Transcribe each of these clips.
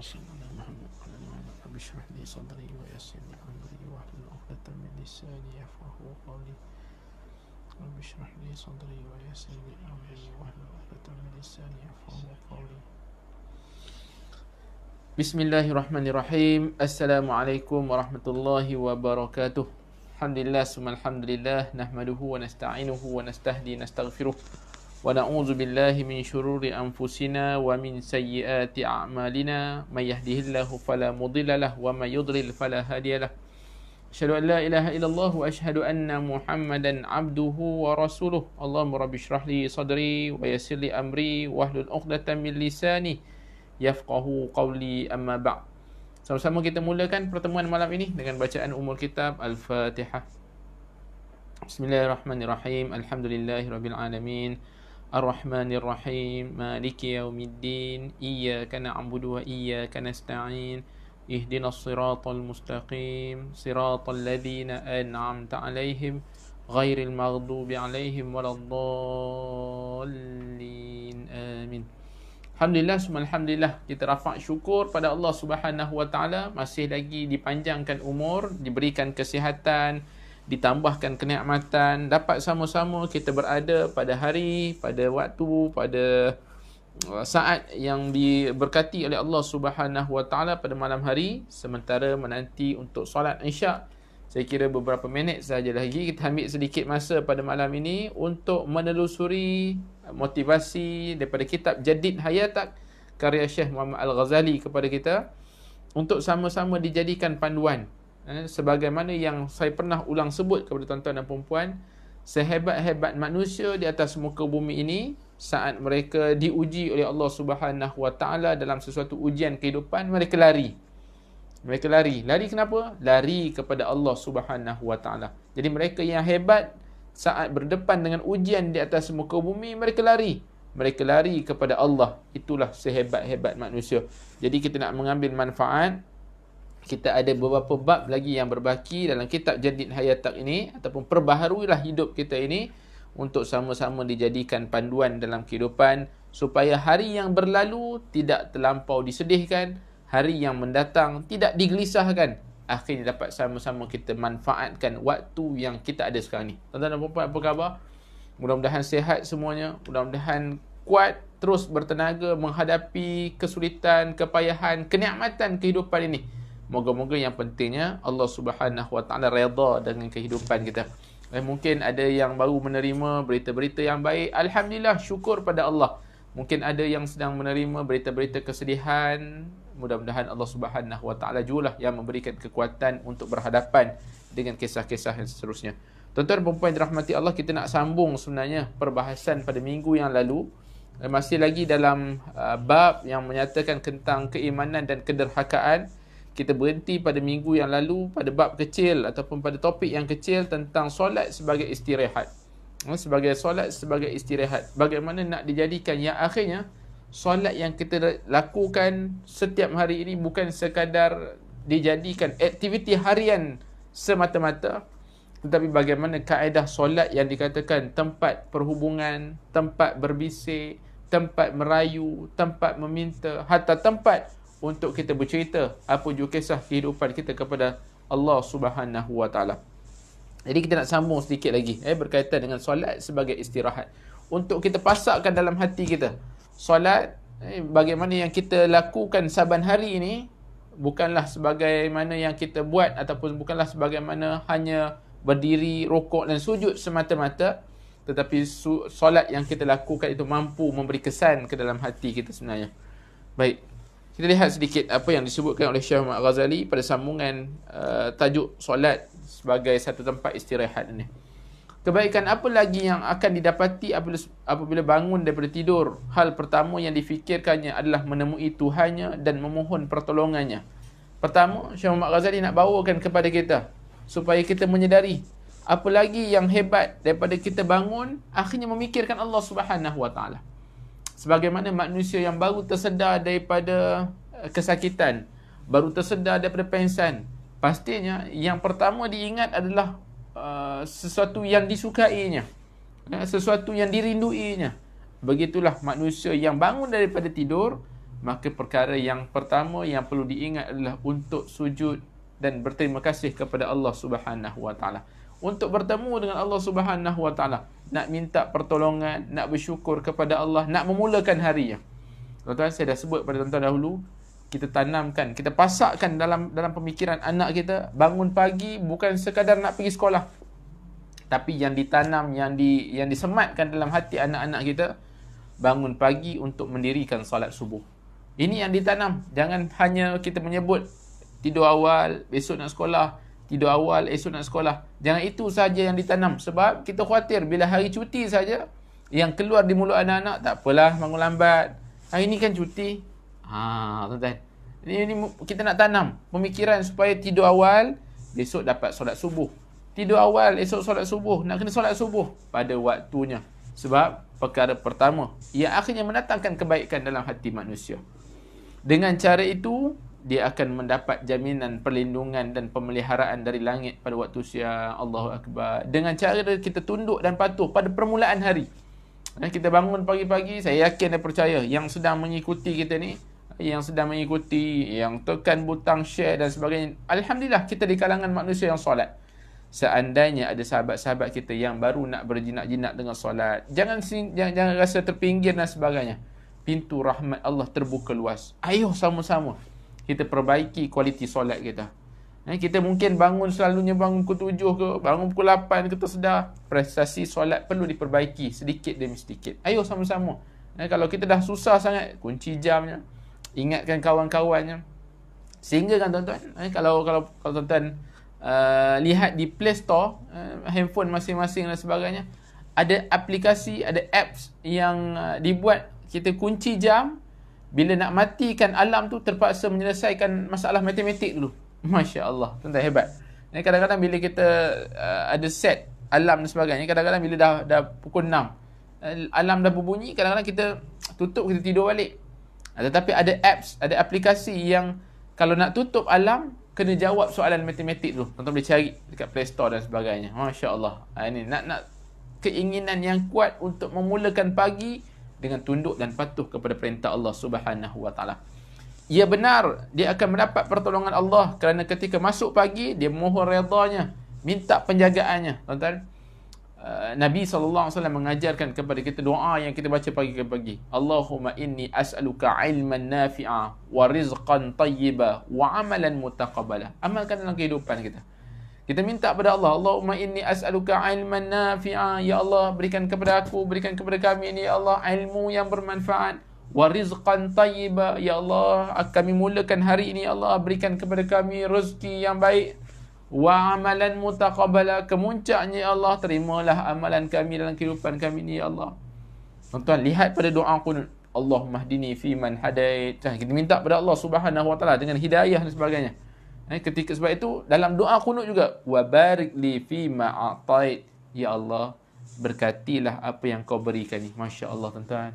وصل على محمد وعلى آل محمد. رب اشرح لي صدري ويسر لي أمري واحلل عقدة من لساني يفقهوا قولي. رب اشرح لي صدري ويسر لي أمري واحلل عقدة من لساني يفقهوا قولي. Bismillahirrahmanirrahim. Assalamualaikum warahmatullahi wabarakatuh. Alhamdulillah summa alhamdulillah nahmaduhu wa nasta'inuhu wa nastahdi nastaghfiruh wa na'udzu billahi min syururi anfusina wa min sayyiati a'malina may yahdihillahu fala mudilla lahu wa may yudlil fala hadiyalah. Asyhadu an la ilaha illallah wa asyhadu anna Muhammadan abduhu wa rasuluh. Allahumma rabbi shrah li sadri wa yassir li amri wahlul 'uqdatam min lisani yafqahu qawli, amma ba'. Sama-sama kita mulakan pertemuan malam ini dengan bacaan umul kitab Al-Fatihah. Bismillahirrahmanirrahim. Alhamdulillahirabbil alamin. Ar-Rahmanir-Rahim. Maliki yaumiddin. Iyyaka na'budu wa iyyaka nasta'in. Ihdinas siratal mustaqim. Siratal ladzina an'amta 'alaihim ghairil maghdubi 'alaihim waladdallin. Amin. Alhamdulillah, alhamdulillah, kita rafa' syukur pada Allah Subhanahu Wa Taala, masih lagi dipanjangkan umur, diberikan kesihatan, ditambahkan kenikmatan, dapat sama-sama kita berada pada hari, pada waktu, pada saat yang diberkati oleh Allah Subhanahu Wa Taala pada malam hari, sementara menanti untuk solat Isyak. Saya kira beberapa minit sahaja lagi kita ambil sedikit masa pada malam ini untuk menelusuri motivasi daripada kitab Jadid Hayatak karya Syekh Muhammad Al-Ghazali kepada kita untuk sama-sama dijadikan panduan. Sebagaimana yang saya pernah ulang sebut kepada tuan-tuan dan puan-puan, sehebat-hebat manusia di atas muka bumi ini, saat mereka diuji oleh Allah Subhanahu Wa Taala dalam sesuatu ujian kehidupan, mereka lari. Mereka lari. Lari kenapa? Lari kepada Allah Subhanahu Wa Taala. Jadi mereka yang hebat saat berdepan dengan ujian di atas muka bumi, mereka lari. Mereka lari kepada Allah. Itulah sehebat-hebat manusia. Jadi kita nak mengambil manfaat. Kita ada beberapa bab lagi yang berbaki dalam kitab Jadid Hayatak ini, ataupun perbaharuilah hidup kita ini untuk sama-sama dijadikan panduan dalam kehidupan, supaya hari yang berlalu tidak terlampau disedihkan, hari yang mendatang tidak digelisahkan. Akhirnya dapat sama-sama kita manfaatkan waktu yang kita ada sekarang ni. Tuan-tuan dan puan-puan, apa khabar? Mudah-mudahan sihat semuanya. Mudah-mudahan kuat, terus bertenaga menghadapi kesulitan, kepayahan, kenikmatan kehidupan ini. Moga-moga yang pentingnya Allah Subhanahu Wa Taala redha dengan kehidupan kita. Mungkin ada yang baru menerima berita-berita yang baik. Alhamdulillah, syukur pada Allah. Mungkin ada yang sedang menerima berita-berita kesedihan. Mudah-mudahan Allah Subhanahu Wa Taala jugalah yang memberikan kekuatan untuk berhadapan dengan kisah-kisah yang seterusnya. Tuan-tuan dan puan-puan dirahmati Allah, kita nak sambung sebenarnya perbahasan pada minggu yang lalu. Masih lagi dalam bab yang menyatakan tentang keimanan dan kederhakaan. Kita berhenti pada minggu yang lalu pada bab kecil ataupun pada topik yang kecil tentang solat sebagai istirahat. Sebagai solat sebagai istirahat. Bagaimana nak dijadikan yang akhirnya solat yang kita lakukan setiap hari ini bukan sekadar dijadikan aktiviti harian semata-mata, tetapi bagaimana kaedah solat yang dikatakan tempat perhubungan, tempat berbisik, tempat merayu, tempat meminta, hatta tempat untuk kita bercerita apa juga kisah kehidupan kita kepada Allah Subhanahu Wa Taala. Jadi kita nak sambung sedikit lagi berkaitan dengan solat sebagai istirahat. Untuk kita pasakkan dalam hati kita, solat bagaimana yang kita lakukan saban hari ini bukanlah sebagaimana yang kita buat, ataupun bukanlah sebagaimana hanya berdiri, rukuk dan sujud semata-mata, tetapi solat yang kita lakukan itu mampu memberi kesan ke dalam hati kita sebenarnya. Baik, kita lihat sedikit apa yang disebutkan oleh Syekh Muhammad Ghazali pada sambungan tajuk solat sebagai satu tempat istirahat ini. Kebaikan apa lagi yang akan didapati apabila bangun daripada tidur? Hal pertama yang difikirkannya adalah menemui Tuhannya dan memohon pertolongannya. Pertama, Syekh Muhammad Ghazali nak bawakan kepada kita supaya kita menyedari apa lagi yang hebat daripada kita bangun akhirnya memikirkan Allah Subhanahu Wa Taala. Sebagaimana manusia yang baru tersedar daripada kesakitan, baru tersedar daripada pengsan, pastinya yang pertama diingat adalah sesuatu yang disukainya, sesuatu yang dirinduinya. Begitulah manusia yang bangun daripada tidur, maka perkara yang pertama yang perlu diingat adalah untuk sujud dan berterima kasih kepada Allah Subhanahu wa taala. Untuk bertemu dengan Allah Subhanahu wa taala, nak minta pertolongan, nak bersyukur kepada Allah, nak memulakan harinya. Tuan-tuan, saya dah sebut pada tuan-tuan dahulu, kita tanamkan, kita pasakkan dalam pemikiran anak kita, bangun pagi bukan sekadar nak pergi sekolah, tapi yang ditanam, yang disematkan dalam hati anak-anak kita, bangun pagi untuk mendirikan solat subuh. Ini yang ditanam. Jangan hanya kita menyebut tidur awal, besok nak sekolah, tidur awal, esok nak sekolah. Jangan itu saja yang ditanam. Sebab kita khawatir bila hari cuti saja, yang keluar di mulut anak-anak, tak apalah bangun lambat, hari ni kan cuti. Tuan-tuan, ini kita nak tanam pemikiran supaya tidur awal, besok dapat solat subuh. Tidur awal, esok solat subuh, nak kena solat subuh pada waktunya. Sebab perkara pertama, ia akhirnya mendatangkan kebaikan dalam hati manusia. Dengan cara itu, dia akan mendapat jaminan perlindungan dan pemeliharaan dari langit pada waktu siang. Allahu Akbar. Dengan cara kita tunduk dan patuh pada permulaan hari. Kita bangun pagi-pagi, saya yakin dan percaya yang sedang mengikuti kita ni, yang tekan butang share dan sebagainya, alhamdulillah kita di kalangan manusia yang solat. Seandainya ada sahabat-sahabat kita yang baru nak berjinak-jinak dengan solat, jangan rasa terpinggir dan sebagainya. Pintu rahmat Allah terbuka luas. Ayo sama-sama kita perbaiki kualiti solat kita. Kita mungkin selalunya bangun pukul 7 ke, bangun pukul 8 kita sedar. Prestasi solat perlu diperbaiki sedikit demi sedikit. Ayo sama-sama. Kalau kita dah susah sangat, kunci jamnya, ingatkan kawan-kawannya. Sehingga kan tuan-tuan, kalau tuan-tuan lihat di Play Store, handphone masing-masing dan sebagainya, ada aplikasi, ada apps yang dibuat kita kunci jam. Bila nak matikan alarm tu, terpaksa menyelesaikan masalah matematik dulu. Masya Allah, tuan-tuan hebat. Kadang-kadang bila kita ada set alarm dan sebagainya, kadang-kadang bila dah pukul 6, alarm dah berbunyi, kadang-kadang kita tutup, kita tidur balik. Tetapi ada apps, ada aplikasi yang kalau nak tutup alarm, kena jawab soalan matematik dulu. Tuan-tuan boleh cari dekat Play Store dan sebagainya. Masya Allah. Ini nak keinginan yang kuat untuk memulakan pagi dengan tunduk dan patuh kepada perintah Allah Subhanahu wa taala. Ia benar, dia akan mendapat pertolongan Allah kerana ketika masuk pagi, dia mohon redanya, minta penjagaannya. Tuan-tuan, Nabi SAW mengajarkan kepada kita doa yang kita baca pagi ke pagi. Allahumma inni as'aluka ilman nafi'a wa rizqan tayyiba wa amalan mutaqabbala. Amalkan dalam kehidupan kita. Kita minta kepada Allah, Allahumma inni as'aluka ilman nafi'a. Ya Allah, berikan kepada aku, berikan kepada kami ini, ya Allah, ilmu yang bermanfaat. Wa rizqan tayyiba. Ya Allah, kami mulakan hari ini, ya Allah, berikan kepada kami rezeki yang baik. Wa amalan mutaqabbala. Kemuncaknya, ya Allah, terimalah amalan kami dalam kehidupan kami ini, ya Allah. Tuan-tuan, lihat pada doa qunut. Allahumma hdini fi man hadait. Kita minta kepada Allah Subhanahu wa taala dengan hidayah dan sebagainya. Ketika sebab itu dalam doa qunut juga, wa barik li fi ma atait. Ya Allah, berkatilah apa yang kau berikan ni. Masya Allah, tuan-tuan.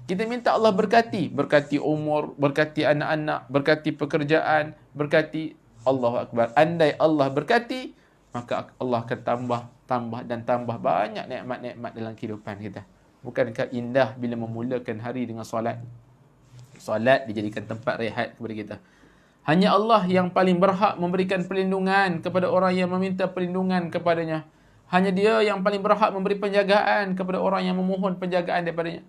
Kita minta Allah berkati umur, berkati anak-anak, berkati pekerjaan, berkati. Allahu Akbar. Andai Allah berkati, maka Allah akan tambah banyak nikmat-nikmat dalam kehidupan kita. Bukankah indah bila memulakan hari dengan solat? Solat dijadikan tempat rehat kepada kita. Hanya Allah yang paling berhak memberikan perlindungan kepada orang yang meminta perlindungan kepadanya. Hanya dia yang paling berhak memberi penjagaan kepada orang yang memohon penjagaan daripadanya.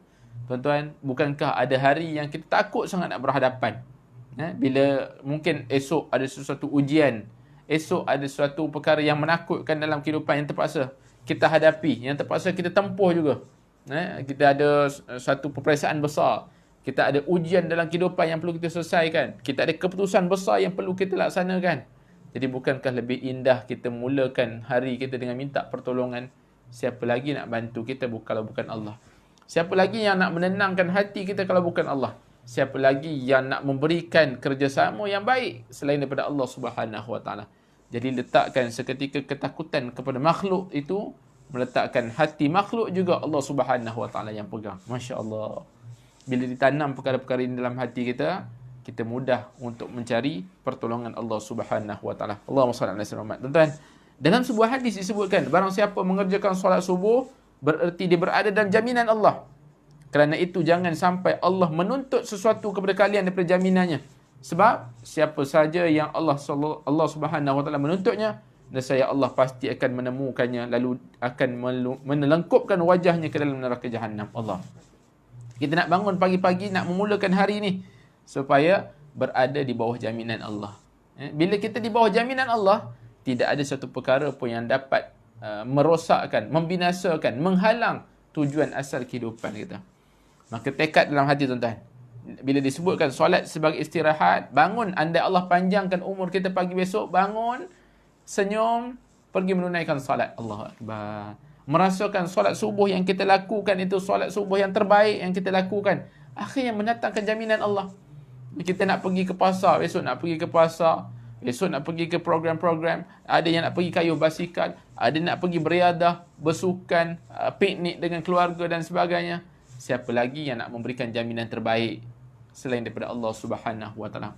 Tuan-tuan, bukankah ada hari yang kita takut sangat nak berhadapan? Bila mungkin esok ada sesuatu ujian, esok ada sesuatu perkara yang menakutkan dalam kehidupan yang terpaksa kita hadapi, yang terpaksa kita tempuh juga. Kita ada satu peperiksaan besar, kita ada ujian dalam kehidupan yang perlu kita selesaikan, kita ada keputusan besar yang perlu kita laksanakan. Jadi bukankah lebih indah kita mulakan hari kita dengan minta pertolongan? Siapa lagi nak bantu kita kalau bukan Allah? Siapa lagi yang nak menenangkan hati kita kalau bukan Allah? Siapa lagi yang nak memberikan kerjasama yang baik selain daripada Allah Subhanahu wa taala? Jadi letakkan seketika ketakutan kepada makhluk itu, meletakkan hati makhluk juga Allah Subhanahu wa taala yang pegang. Masya-Allah. Bila ditanam perkara-perkara ini dalam hati kita, kita mudah untuk mencari pertolongan Allah Subhanahu wa taala. Allahumma shalli ala sayyidina Muhammad. Tuan-tuan, dalam sebuah hadis disebutkan, barang siapa mengerjakan solat subuh, bererti dia berada dalam jaminan Allah. Kerana itu jangan sampai Allah menuntut sesuatu kepada kalian daripada jaminannya. Sebab siapa saja yang Allah Subhanahu wa taala menuntutnya, nescaya Allah pasti akan menemukannya lalu akan menelengkupkan wajahnya ke dalam neraka jahanam. Allah. Kita nak bangun pagi-pagi, nak memulakan hari ni supaya berada di bawah jaminan Allah. Bila kita di bawah jaminan Allah, tidak ada satu perkara pun yang dapat merosakkan, membinasakan, menghalang tujuan asal kehidupan kita. Maka tekad dalam hati tuan-tuan. Bila disebutkan solat sebagai istirahat, bangun, andai Allah panjangkan umur kita pagi besok, bangun, senyum, pergi menunaikan solat. Allahu Akbar. Merasakan solat subuh yang kita lakukan itu solat subuh yang terbaik yang kita lakukan. Akhirnya mendatangkan jaminan Allah. Kita nak pergi ke pasar, besok nak pergi ke pasar, besok nak pergi ke program-program, ada yang nak pergi kayuh basikal, ada nak pergi beriadah, bersukan, piknik dengan keluarga dan sebagainya. Siapa lagi yang nak memberikan jaminan terbaik selain daripada Allah Subhanahu wa taala?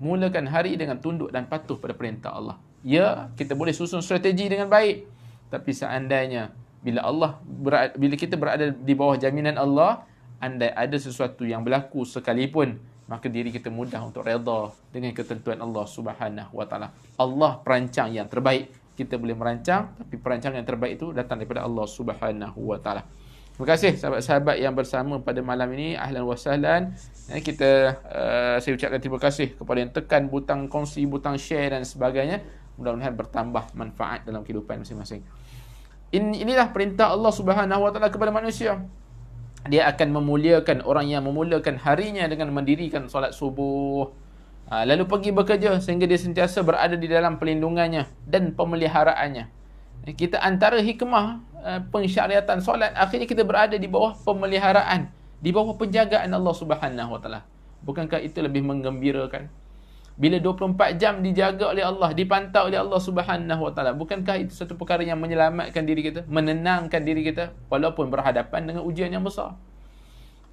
Mulakan hari dengan tunduk dan patuh pada perintah Allah. Ya, kita boleh susun strategi dengan baik. Tapi seandainya bila kita berada di bawah jaminan Allah, andai ada sesuatu yang berlaku sekalipun, maka diri kita mudah untuk redha dengan ketentuan Allah Subhanahu wa taala. Allah perancang yang terbaik. Kita boleh merancang, tapi perancangan yang terbaik itu datang daripada Allah Subhanahu wa taala. Terima kasih sahabat-sahabat yang bersama pada malam ini. Ahlan wa sahlan. Saya ucapkan terima kasih kepada yang tekan butang kongsi, butang share dan sebagainya. Mudah-mudahan bertambah manfaat dalam kehidupan masing-masing. Inilah perintah Allah Subhanahu wa taala kepada manusia. Dia akan memuliakan orang yang memulakan harinya dengan mendirikan solat subuh, lalu pergi bekerja sehingga dia sentiasa berada di dalam pelindungannya dan pemeliharaannya. Kita antara hikmah pensyariatan solat, akhirnya kita berada di bawah pemeliharaan, di bawah penjagaan Allah Subhanahu wa taala. Bukankah itu lebih menggembirakan? Bila 24 jam dijaga oleh Allah, dipantau oleh Allah Subhanahu wa taala, bukankah itu satu perkara yang menyelamatkan diri kita, menenangkan diri kita walaupun berhadapan dengan ujian yang besar?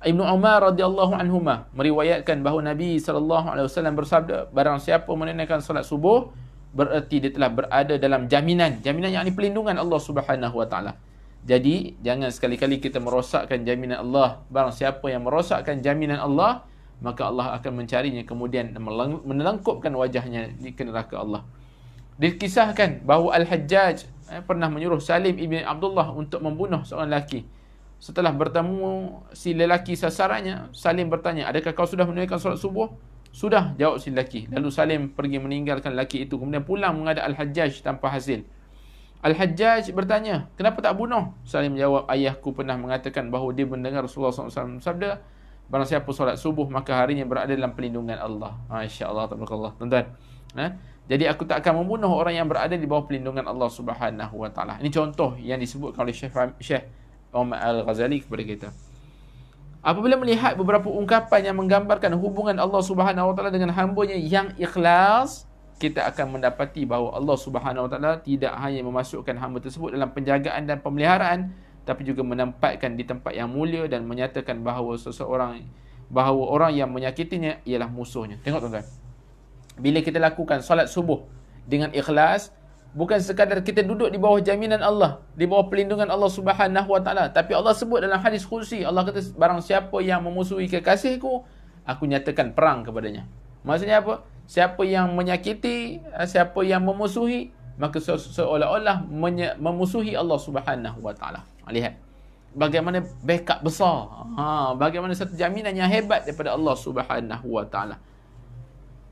Ibnu Umar radhiyallahu anhuma meriwayatkan bahawa Nabi sallallahu alaihi wasallam bersabda, barang siapa menunaikan solat subuh, bererti dia telah berada dalam jaminan yakni pelindungan Allah Subhanahu wa taala. Jadi jangan sekali-kali kita merosakkan jaminan Allah. Barang siapa yang merosakkan jaminan Allah, maka Allah akan mencarinya kemudian menelengkupkan wajahnya di neraka Allah. Dikisahkan bahawa Al-Hajjaj pernah menyuruh Salim ibn Abdullah untuk membunuh seorang lelaki. Setelah bertemu si lelaki sasarannya, Salim bertanya, adakah kau sudah menunaikan solat subuh? Sudah, jawab si lelaki. Lalu Salim pergi meninggalkan lelaki itu, kemudian pulang menghadap Al-Hajjaj tanpa hasil. Al-Hajjaj bertanya, kenapa tak bunuh? Salim jawab, ayahku pernah mengatakan bahawa dia mendengar Rasulullah SAW sabda, barang siapa solat subuh maka harinya berada dalam pelindungan Allah. Masya-Allah, tabarakallah. Tuan-tuan, jadi aku tak akan membunuh orang yang berada di bawah pelindungan Allah Subhanahu wa taala. Ini contoh yang disebutkan oleh Syekh Umar Al-Ghazali kepada kita. Apabila melihat beberapa ungkapan yang menggambarkan hubungan Allah Subhanahu wa taala dengan hamba-Nya yang ikhlas, kita akan mendapati bahawa Allah Subhanahu wa taala tidak hanya memasukkan hamba tersebut dalam penjagaan dan pemeliharaan, tapi juga menempatkan di tempat yang mulia dan menyatakan bahawa orang yang menyakitinya ialah musuhnya. Tengok tuan-tuan. Bila kita lakukan solat subuh dengan ikhlas, bukan sekadar kita duduk di bawah jaminan Allah, di bawah pelindungan Allah Subhanahu wa taala, tapi Allah sebut dalam hadis qudsi, Allah kata, barang siapa yang memusuhi kekasihku, aku nyatakan perang kepadanya. Maksudnya apa? Siapa yang menyakiti, siapa yang memusuhi, maka seolah-olah memusuhi Allah Subhanahu wa taala. Lihat bagaimana backup besar, bagaimana satu jaminan yang hebat daripada Allah Subhanahu wa taala.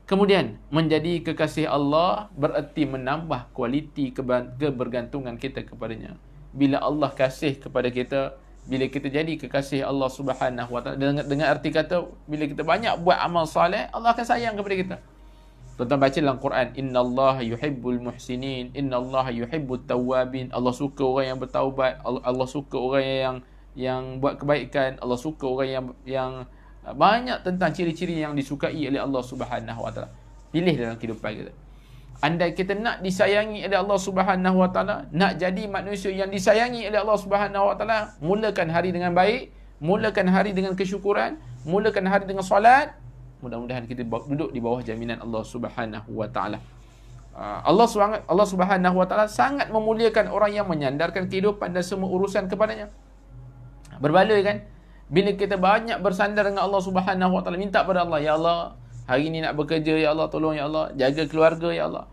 Kemudian menjadi kekasih Allah bererti menambah kualiti kebergantungan kita kepadanya. Bila Allah kasih kepada kita, bila kita jadi kekasih Allah Subhanahu wa taala, dengan arti kata bila kita banyak buat amal soleh, Allah akan sayang kepada kita. Tuan-tuan baca dalam Quran, innallaha yuhibbul muhsinin, innallaha yuhibbut tawwabin. Allah suka orang yang bertaubat, Allah suka orang yang buat kebaikan, Allah suka orang yang banyak tentang ciri-ciri yang disukai oleh Allah Subhanahu wa taala. Pilih dalam kehidupan kita. Andai kita nak disayangi oleh Allah Subhanahu wa taala, nak jadi manusia yang disayangi oleh Allah Subhanahu wa taala, mulakan hari dengan baik, mulakan hari dengan kesyukuran, mulakan hari dengan solat. Mudah-mudahan kita duduk di bawah jaminan Allah Subhanahu wa taala. Allah Subhanahu wa taala sangat memuliakan orang yang menyandarkan kehidupan dan semua urusan kepadanya. Berbaloi kan? Bila kita banyak bersandar dengan Allah Subhanahu Wa Taala, minta pada Allah, ya Allah, hari ni nak bekerja, ya Allah, tolong ya Allah, jaga keluarga ya Allah.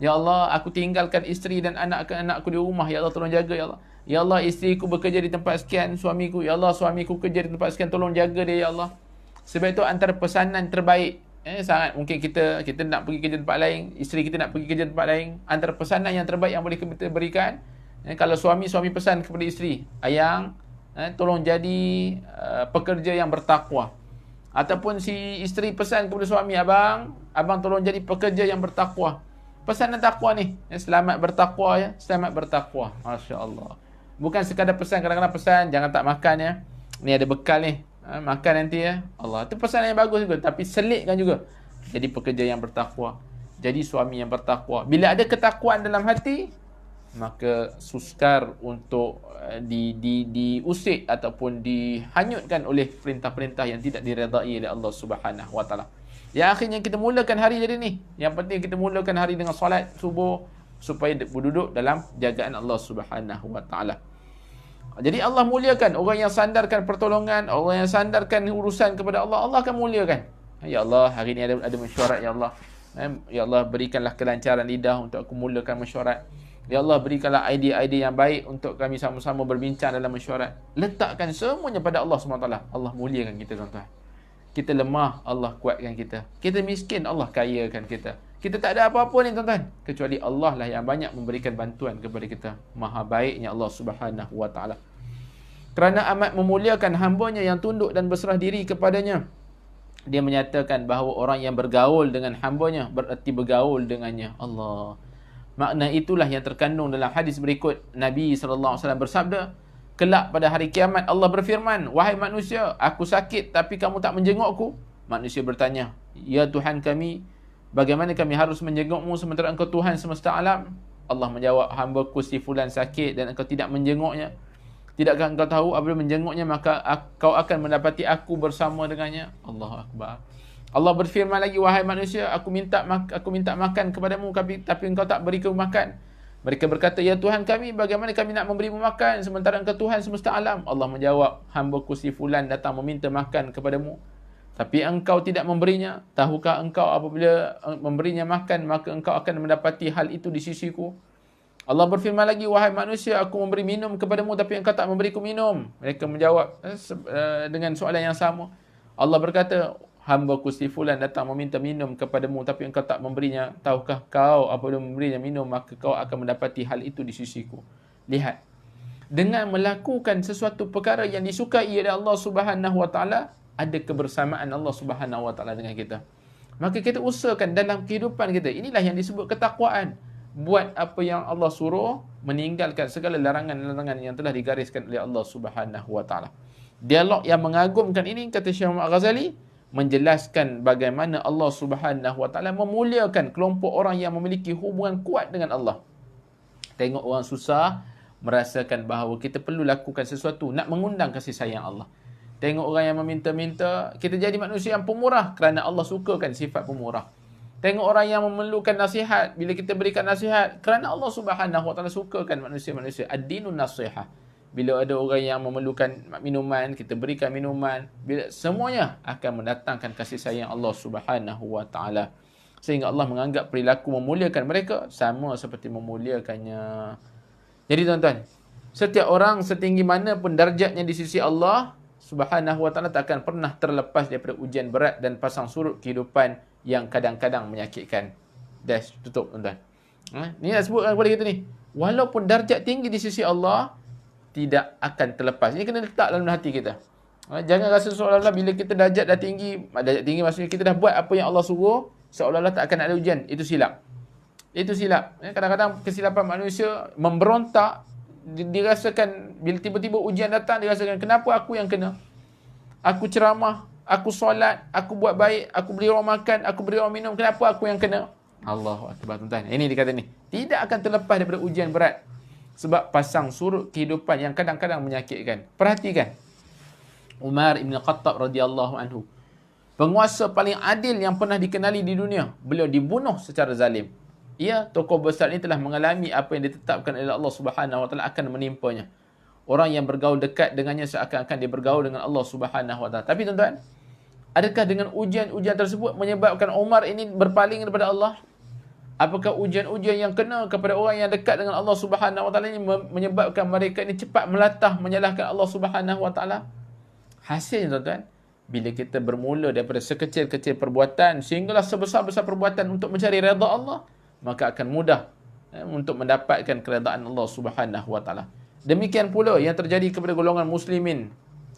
Ya Allah, aku tinggalkan isteri dan anak-anakku di rumah, ya Allah, tolong jaga ya Allah. Ya Allah, isteriku bekerja di tempat sekian, suamiku, ya Allah, suamiku kerja di tempat sekian, tolong jaga dia ya Allah. Sebab itu antara pesanan terbaik, sangat mungkin kita nak pergi kerja tempat lain, isteri kita nak pergi kerja tempat lain, antara pesanan yang terbaik yang boleh kita berikan, kalau suami pesan kepada isteri, ayang, tolong jadi pekerja yang bertakwa. Ataupun si isteri pesan kepada suami, abang tolong jadi pekerja yang bertakwa. Pesanan takwa ni, selamat bertakwa ya, selamat bertakwa. Masya-Allah. Bukan sekadar pesan, kadang-kadang pesan jangan tak makan ya. Ni ada bekal ni. Makan nanti ya. Allah, itu pesanan yang bagus juga, tapi selitkan juga. Jadi pekerja yang bertakwa. Jadi suami yang bertakwa. Bila ada ketakwaan dalam hati, maka sukar untuk diusik ataupun dihanyutkan oleh perintah-perintah yang tidak diredai oleh Allah Subhanahu Wa Taala. Ya, akhirnya kita mulakan hari jadi ni. Yang penting kita mulakan hari dengan solat subuh supaya berduduk dalam jagaan Allah Subhanahu Wa Taala. Jadi Allah muliakan orang yang sandarkan pertolongan, orang yang sandarkan urusan kepada Allah, Allah akan muliakan. Ya Allah, hari ni ada mesyuarat ya Allah. Ya Allah, berikanlah kelancaran lidah untuk aku mulakan mesyuarat. Ya Allah, berikanlah idea-idea yang baik untuk kami sama-sama berbincang dalam mesyuarat. Letakkan semuanya pada Allah SWT. Allah muliakan kita, tuan-tuan. Kita lemah, Allah kuatkan kita. Kita miskin, Allah kayakan kita. Kita tak ada apa-apa ni, tuan-tuan, kecuali Allah lah yang banyak memberikan bantuan kepada kita. Maha baiknya Allah Subhanahu Wa Taala. Kerana amat memuliakan hamba-Nya yang tunduk dan berserah diri kepadanya, Dia menyatakan bahawa orang yang bergaul dengan hamba-Nya bererti bergaul dengannya. Allah. Makna itulah yang terkandung dalam hadis berikut. Nabi SAW bersabda, kelak pada hari kiamat Allah berfirman, wahai manusia, aku sakit tapi kamu tak menjengukku. Manusia bertanya, ya Tuhan kami, bagaimana kami harus menjengukmu sementara engkau Tuhan semesta alam? Allah menjawab, hamba-Ku si fulan sakit dan engkau tidak menjenguknya. Tidakkah engkau tahu apabila menjenguknya maka kau akan mendapati aku bersama dengannya? Allahu Akbar. Allah berfirman lagi, wahai manusia, aku minta makan kepadamu tapi engkau tak beriku makan. Mereka berkata, ya Tuhan kami, bagaimana kami nak memberimu makan sementara engkau Tuhan semesta alam? Allah menjawab, hamba-Ku si fulan datang meminta makan kepadamu tapi engkau tidak memberinya. Tahukah engkau apabila memberinya makan maka engkau akan mendapati hal itu di sisiku? Allah berfirman lagi, wahai manusia, aku memberi minum kepadamu tapi engkau tak memberiku minum. Mereka menjawab dengan soalan yang sama. Allah berkata, hamba-Ku si fulan datang meminta minum kepadamu tapi engkau tak memberinya. Tahukah kau apabila memberinya minum maka kau akan mendapati hal itu di sisiku? Lihat, dengan melakukan sesuatu perkara yang disukai oleh Allah Subhanahu Wa Taala, ada kebersamaan Allah Subhanahu Wa Taala dengan kita. Maka kita usahakan dalam kehidupan kita. Inilah yang disebut ketakwaan. Buat apa yang Allah suruh, meninggalkan segala larangan-larangan yang telah digariskan oleh Allah Subhanahu Wa Taala. Dialog yang mengagumkan ini, kata Syekh Muhammad Ghazali, menjelaskan bagaimana Allah Subhanahu Wa Taala memuliakan kelompok orang yang memiliki hubungan kuat dengan Allah. Tengok orang susah, merasakan bahawa kita perlu lakukan sesuatu nak mengundang kasih sayang Allah. Tengok orang yang meminta-minta, kita jadi manusia yang pemurah kerana Allah sukakan sifat pemurah. Tengok orang yang memerlukan nasihat, bila kita berikan nasihat kerana Allah Subhanahu Wa Taala sukakan manusia-manusia. Ad-dinun nasihah. Bila ada orang yang memerlukan minuman, kita berikan minuman. Bila semuanya akan mendatangkan kasih sayang Allah Subhanahu Wa Taala. Sehingga Allah menganggap perilaku memuliakan mereka sama seperti memuliakannya. Jadi tuan-tuan, setiap orang setinggi mana pun darjatnya di sisi Allah Subhanahu Wa Taala tak akan pernah terlepas daripada ujian berat dan pasang surut kehidupan yang kadang-kadang menyakitkan. Dash, tutup tuan-tuan. Ni nak sebutkan kepada kita ni. Walaupun darjat tinggi di sisi Allah, tidak akan terlepas. Ini kena letak dalam hati kita. Jangan rasa seolah-olah bila kita darjat dah tinggi maksudnya kita dah buat apa yang Allah suruh, seolah-olah tak akan ada ujian. Itu silap. Itu silap. Kadang-kadang kesilapan manusia memberontak, dirasakan bila tiba-tiba ujian datang, dirasakan kenapa aku yang kena? Aku ceramah, aku solat, aku buat baik, aku beri orang makan, aku beri orang minum, kenapa aku yang kena? Allahu Akbar, tuan-tuan. Ini dikata ni. Tidak akan terlepas daripada ujian berat. Sebab pasang surut kehidupan yang kadang-kadang menyakitkan. Perhatikan. Umar Ibn Khattab radhiyallahu anhu, penguasa paling adil yang pernah dikenali di dunia. Beliau dibunuh secara zalim. Ia, tokoh besar ini telah mengalami apa yang ditetapkan oleh Allah Subhanahu Wa Taala akan menimpanya. Orang yang bergaul dekat dengannya seakan-akan dia bergaul dengan Allah Subhanahu Wa Taala. Tapi tuan-tuan, adakah dengan ujian-ujian tersebut menyebabkan Umar ini berpaling daripada Allah? Apakah ujian-ujian yang kena kepada orang yang dekat dengan Allah Subhanahu Wa Taala ini menyebabkan mereka ini cepat melatah menyalahkan Allah Subhanahu Wa Taala? Hasilnya tuan-tuan, bila kita bermula daripada sekecil-kecil perbuatan sehinggalah sebesar-besar perbuatan untuk mencari redha Allah, maka akan mudah untuk mendapatkan keredaan Allah Subhanahu Wa Taala. Demikian pula yang terjadi kepada golongan muslimin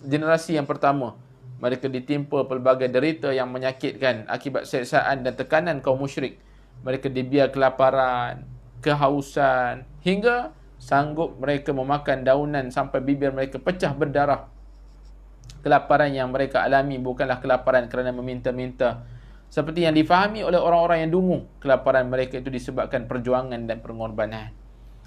generasi yang pertama. Mereka ditimpa pelbagai derita yang menyakitkan akibat siksaan dan tekanan kaum musyrik. Mereka dibiar kelaparan, kehausan, hingga sanggup mereka memakan daunan sampai bibir mereka pecah berdarah. Kelaparan yang mereka alami bukanlah kelaparan kerana meminta-minta, seperti yang difahami oleh orang-orang yang dungu. Kelaparan mereka itu disebabkan perjuangan dan pengorbanan.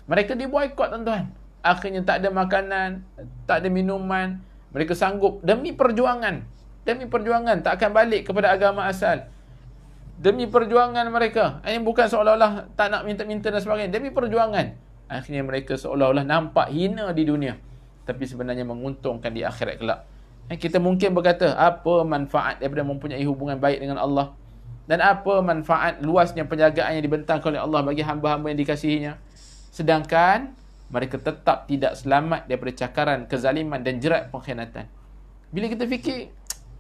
Mereka diboikot tuan-tuan. Akhirnya tak ada makanan, tak ada minuman. Mereka sanggup demi perjuangan. Demi perjuangan tak akan balik kepada agama asal. Demi perjuangan mereka. Ini bukan seolah-olah tak nak minta-minta dan sebagainya. Demi perjuangan. Akhirnya mereka seolah-olah nampak hina di dunia, tapi sebenarnya menguntungkan di akhirat kelak. Kita mungkin berkata, apa manfaat daripada mempunyai hubungan baik dengan Allah? Dan apa manfaat luasnya penjagaan yang dibentangkan oleh Allah bagi hamba-hamba yang dikasihinya? Sedangkan mereka tetap tidak selamat daripada cakaran kezaliman dan jerat pengkhianatan. Bila kita fikir,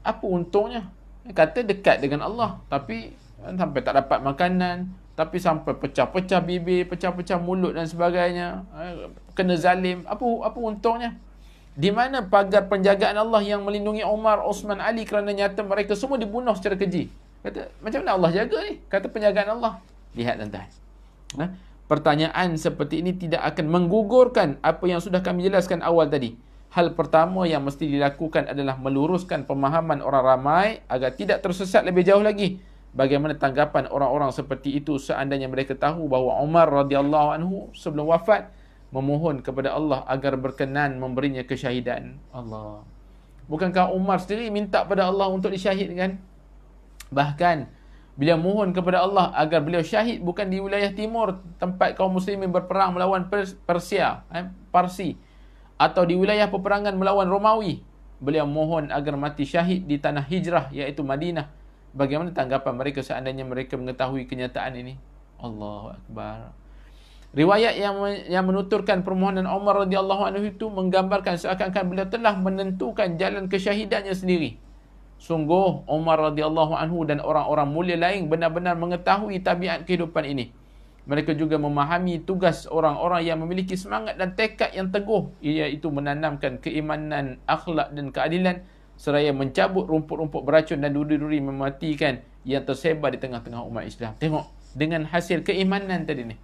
apa untungnya? Kata dekat dengan Allah, tapi sampai tak dapat makanan, tapi sampai pecah-pecah bibir, pecah-pecah mulut dan sebagainya, kena zalim. Apa untungnya? Di mana pagar penjagaan Allah yang melindungi Umar, Osman, Ali kerana nyata mereka semua dibunuh secara keji? Kata, macam mana Allah jaga ni? Kata penjagaan Allah. Lihat tuan-tuan. Pertanyaan seperti ini tidak akan menggugurkan apa yang sudah kami jelaskan awal tadi. Hal pertama yang mesti dilakukan adalah meluruskan pemahaman orang ramai agar tidak tersesat lebih jauh lagi. Bagaimana tanggapan orang-orang seperti itu seandainya mereka tahu bahawa Umar radhiyallahu anhu sebelum wafat memohon kepada Allah agar berkenan memberinya kesyahidan. Allah. Bukankah Umar sendiri minta pada Allah untuk disyahidkan? Bahkan beliau mohon kepada Allah agar beliau syahid bukan di wilayah timur tempat kaum muslimin berperang melawan Parsi, atau di wilayah peperangan melawan Romawi. Beliau mohon agar mati syahid di tanah hijrah, iaitu Madinah. Bagaimana tanggapan mereka seandainya mereka mengetahui kenyataan ini? Allahu Akbar. Riwayat yang menuturkan permohonan Umar radhiyallahu anhu itu menggambarkan seakan-akan beliau telah menentukan jalan kesyahidannya sendiri. Sungguh Umar radhiyallahu anhu dan orang-orang mulia lain benar-benar mengetahui tabiat kehidupan ini. Mereka juga memahami tugas orang-orang yang memiliki semangat dan tekad yang teguh, iaitu menanamkan keimanan, akhlak dan keadilan seraya mencabut rumput-rumput beracun dan duri-duri mematikan yang tersebar di tengah-tengah umat Islam. Tengok, dengan hasil keimanan tadi ni,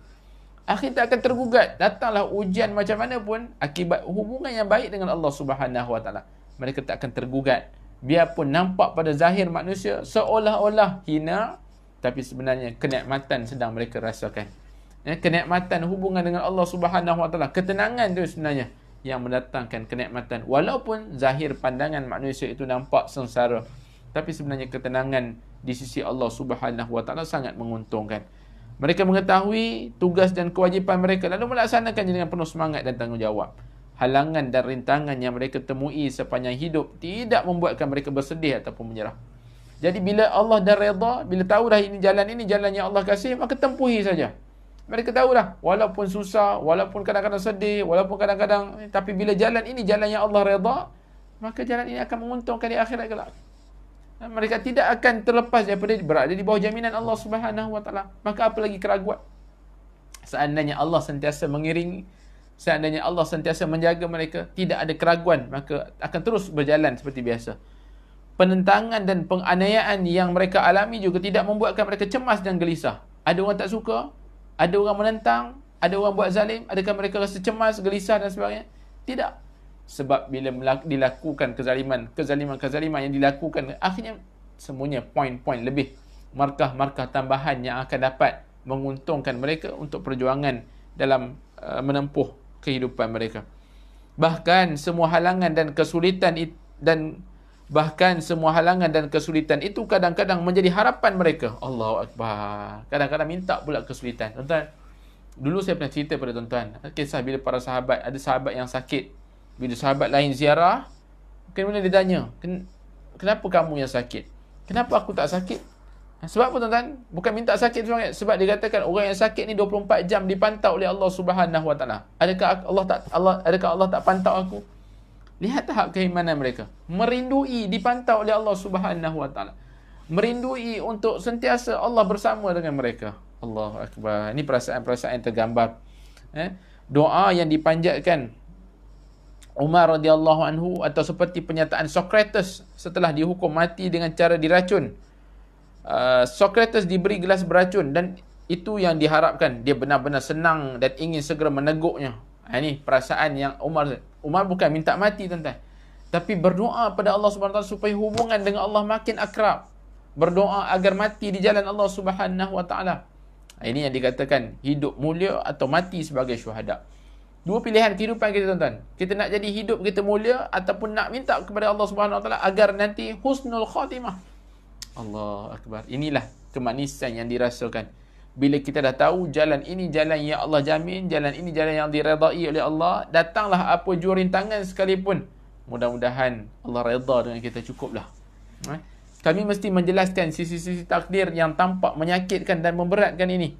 akhir tak akan tergugat. Datanglah ujian macam mana pun, akibat hubungan yang baik dengan Allah Subhanahu Wa Taala, mereka tak akan tergugat. Biarpun nampak pada zahir manusia seolah-olah hina, tapi sebenarnya kenikmatan sedang mereka rasakan. Kenikmatan hubungan dengan Allah Subhanahu Wa Taala, ketenangan itu sebenarnya yang mendatangkan kenikmatan. Walaupun zahir pandangan manusia itu nampak sengsara, tapi sebenarnya ketenangan di sisi Allah Subhanahu Wa Taala sangat menguntungkan. Mereka mengetahui tugas dan kewajipan mereka, lalu melaksanakannya dengan penuh semangat dan tanggungjawab. Halangan dan rintangan yang mereka temui sepanjang hidup tidak membuatkan mereka bersedih ataupun menyerah. Jadi bila Allah dah redha, bila tahu dah ini jalan yang Allah kasih, maka tempuhi saja. Mereka tahu dah, walaupun susah, walaupun kadang-kadang sedih, walaupun kadang-kadang, tapi bila jalan ini jalan yang Allah redha, maka jalan ini akan menguntungkan di akhirat kelak. Mereka tidak akan terlepas daripada berada di bawah jaminan Allah Subhanahu Wa Taala. Maka apa lagi keraguan? Seandainya Allah sentiasa mengiringi, seandainya Allah sentiasa menjaga mereka, tidak ada keraguan, maka akan terus berjalan seperti biasa. Penentangan dan penganiayaan yang mereka alami juga tidak membuatkan mereka cemas dan gelisah. Ada orang tak suka, ada orang menentang, ada orang buat zalim, adakah mereka rasa cemas, gelisah dan sebagainya? Tidak. Sebab bila dilakukan kezaliman yang dilakukan, akhirnya semuanya poin-poin lebih, markah-markah tambahan yang akan dapat menguntungkan mereka untuk perjuangan dalam menempuh kehidupan mereka. Bahkan semua halangan dan kesulitan itu kadang-kadang menjadi harapan mereka. Allahu Akbar. Kadang-kadang minta pula kesulitan. Tuan-tuan, dulu saya pernah cerita pada tuan-tuan kisah bila para sahabat, ada sahabat yang sakit, Bila sahabat lain ziarah, kemudian dia tanya, kenapa kamu yang sakit? Kenapa aku tak sakit? Sebab apa tuan-tuan? Bukan minta sakit sebenarnya. Sebab dia katakan orang yang sakit ni 24 jam dipantau oleh Allah Subhanahu Wa Taala. Adakah Allah tak pantau aku? Lihat tahap keimanan mereka. Merindui dipantau oleh Allah Subhanahu Wa Taala. Merindui untuk sentiasa Allah bersama dengan mereka. Allahu Akbar. Ini perasaan-perasaan yang tergambar. Doa yang dipanjatkan Umar radhiyallahu anhu, atau seperti pernyataan Socrates setelah dihukum mati dengan cara diracun. Socrates diberi gelas beracun dan itu yang diharapkan. Dia benar-benar senang dan ingin segera meneguknya. Ini perasaan yang Umar bukan minta mati tuan-tuan, tapi berdoa pada Allah Subhanahu Wa Taala supaya hubungan dengan Allah makin akrab. Berdoa agar mati di jalan Allah Subhanahu Wa Taala. Ini yang dikatakan hidup mulia atau mati sebagai syuhada. Dua pilihan kehidupan kita tuan-tuan. Kita nak jadi hidup kita mulia ataupun nak minta kepada Allah Subhanahu Wa Taala agar nanti husnul khatimah. Allah Akbar. Inilah kemanisan yang dirasakan. Bila kita dah tahu jalan ini jalan yang Allah jamin, jalan ini jalan yang diredai oleh Allah, datanglah apa jua rintangan sekalipun, mudah-mudahan Allah redha dengan kita, cukuplah. Kami mesti menjelaskan sisi-sisi takdir yang tampak menyakitkan dan memberatkan ini.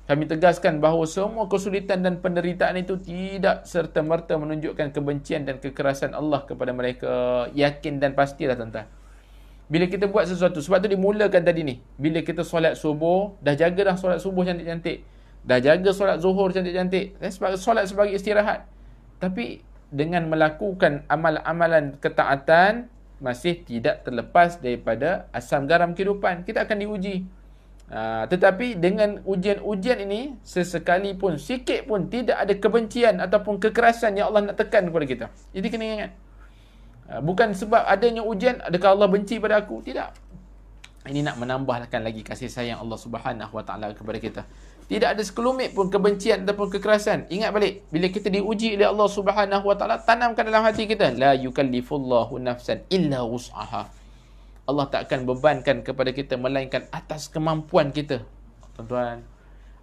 Kami tegaskan bahawa semua kesulitan dan penderitaan itu tidak serta-merta menunjukkan kebencian dan kekerasan Allah kepada mereka. Yakin dan pastilah tuan-tuan. Bila kita buat sesuatu, sebab tu dimulakan tadi ni. Bila kita solat subuh, dah jaga dah solat subuh cantik-cantik. Dah jaga solat zuhur cantik-cantik. Solat sebagai istirahat. Tapi dengan melakukan amalan-amalan ketaatan, masih tidak terlepas daripada asam garam kehidupan. Kita akan diuji. Tetapi dengan ujian-ujian ini, sesekali pun, sikit pun tidak ada kebencian ataupun kekerasan yang Allah nak tekan kepada kita. Jadi kena ingat. Bukan sebab adanya ujian, adakah Allah benci pada aku? Tidak. Ini nak menambahkan lagi kasih sayang Allah Subhanahu Wa Taala kepada kita. Tidak ada sekelumit pun kebencian ataupun kekerasan. Ingat balik, bila kita diuji oleh Allah Subhanahu Wa Taala, tanamkan dalam hati kita, la yukallifullahu nafsan illa wus'aha. Allah tak akan bebankan kepada kita melainkan atas kemampuan kita. Tuan-tuan,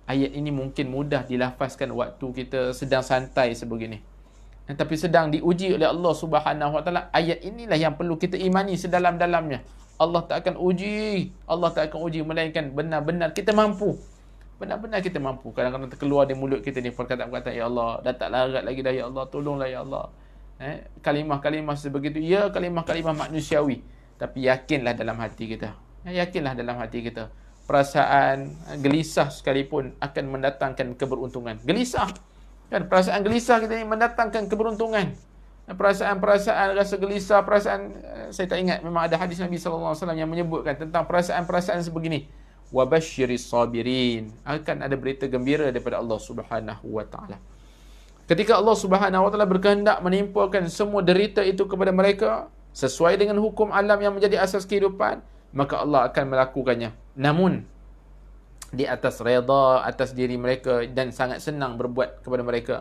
ayat ini mungkin mudah dilafazkan waktu kita sedang santai sebegini. Tapi sedang diuji oleh Allah Subhanahu Wa Taala. Ayat inilah yang perlu kita imani sedalam-dalamnya. Allah tak akan uji melainkan benar-benar kita mampu. Benar-benar kita mampu. Kadang-kadang terkeluar di mulut kita ni perkataan-perkataan, ya Allah, dah tak larat lagi dah, ya Allah, tolonglah ya Allah. Kalimah-kalimah sebegitu, ya, kalimah-kalimah manusiawi. Tapi yakinlah dalam hati kita. Yakinlah dalam hati kita. Perasaan gelisah sekalipun akan mendatangkan keberuntungan. Gelisah. Kan, perasaan gelisah kita ni mendatangkan keberuntungan. Perasaan-perasaan rasa gelisah, saya tak ingat, memang ada hadis Nabi SAW yang menyebutkan tentang perasaan-perasaan sebegini. Wabasyiris sabirin. Akan ada berita gembira daripada Allah Subhanahu Wa Taala. Ketika Allah Subhanahu Wa Taala berkehendak menimpakan semua derita itu kepada mereka sesuai dengan hukum alam yang menjadi asas kehidupan, maka Allah akan melakukannya. Namun di atas redha atas diri mereka dan sangat senang berbuat kepada mereka.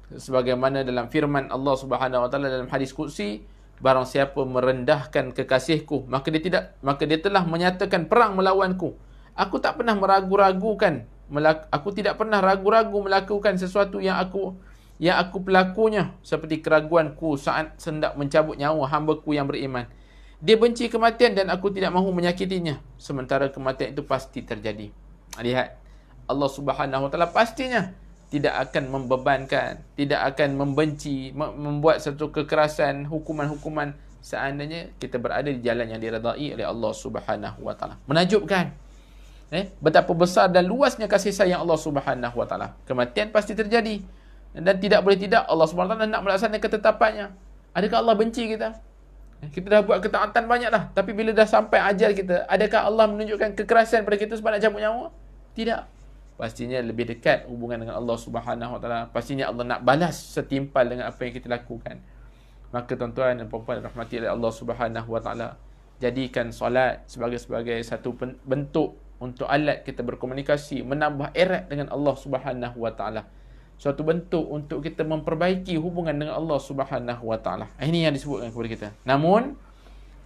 Sebagaimana dalam firman Allah Subhanahu Wa Taala dalam hadis qudsi, barang siapa merendahkan kekasihku, maka dia telah menyatakan perang melawanku. Aku tak pernah aku tidak pernah ragu-ragu melakukan sesuatu yang aku pelakunya, seperti keraguanku saat hendak mencabut nyawa hamba-Ku yang beriman. Dia benci kematian dan aku tidak mahu menyakitinya, sementara kematian itu pasti terjadi. Lihat, Allah Subhanahu Wa Taala pastinya tidak akan membebankan, tidak akan membenci, membuat satu kekerasan, hukuman-hukuman seandainya kita berada di jalan yang diredai oleh Allah Subhanahu Wa Taala. Menakjubkan. Betapa besar dan luasnya kasih sayang Allah Subhanahu Wa Taala. Kematian pasti terjadi. Dan tidak boleh tidak, Allah Subhanahu Wa Taala nak melaksanakan ketetapannya. Adakah Allah benci kita? Kita dah buat ketaatan banyak dah, tapi bila dah sampai ajal kita, adakah Allah menunjukkan kekerasan pada kita sebab nak cabut nyawa? Tidak. Pastinya lebih dekat hubungan dengan Allah Subhanahu Wa Taala. Pastinya Allah nak balas setimpal dengan apa yang kita lakukan. Maka tuan-tuan dan puan-puan rahmati oleh Allah Subhanahu Wa Taala, jadikan solat sebagai satu bentuk untuk alat kita berkomunikasi, menambah erat dengan Allah Subhanahu Wa Taala. Suatu bentuk untuk kita memperbaiki hubungan dengan Allah Subhanahu Wa Taala. Ini yang disebutkan kepada kita. Namun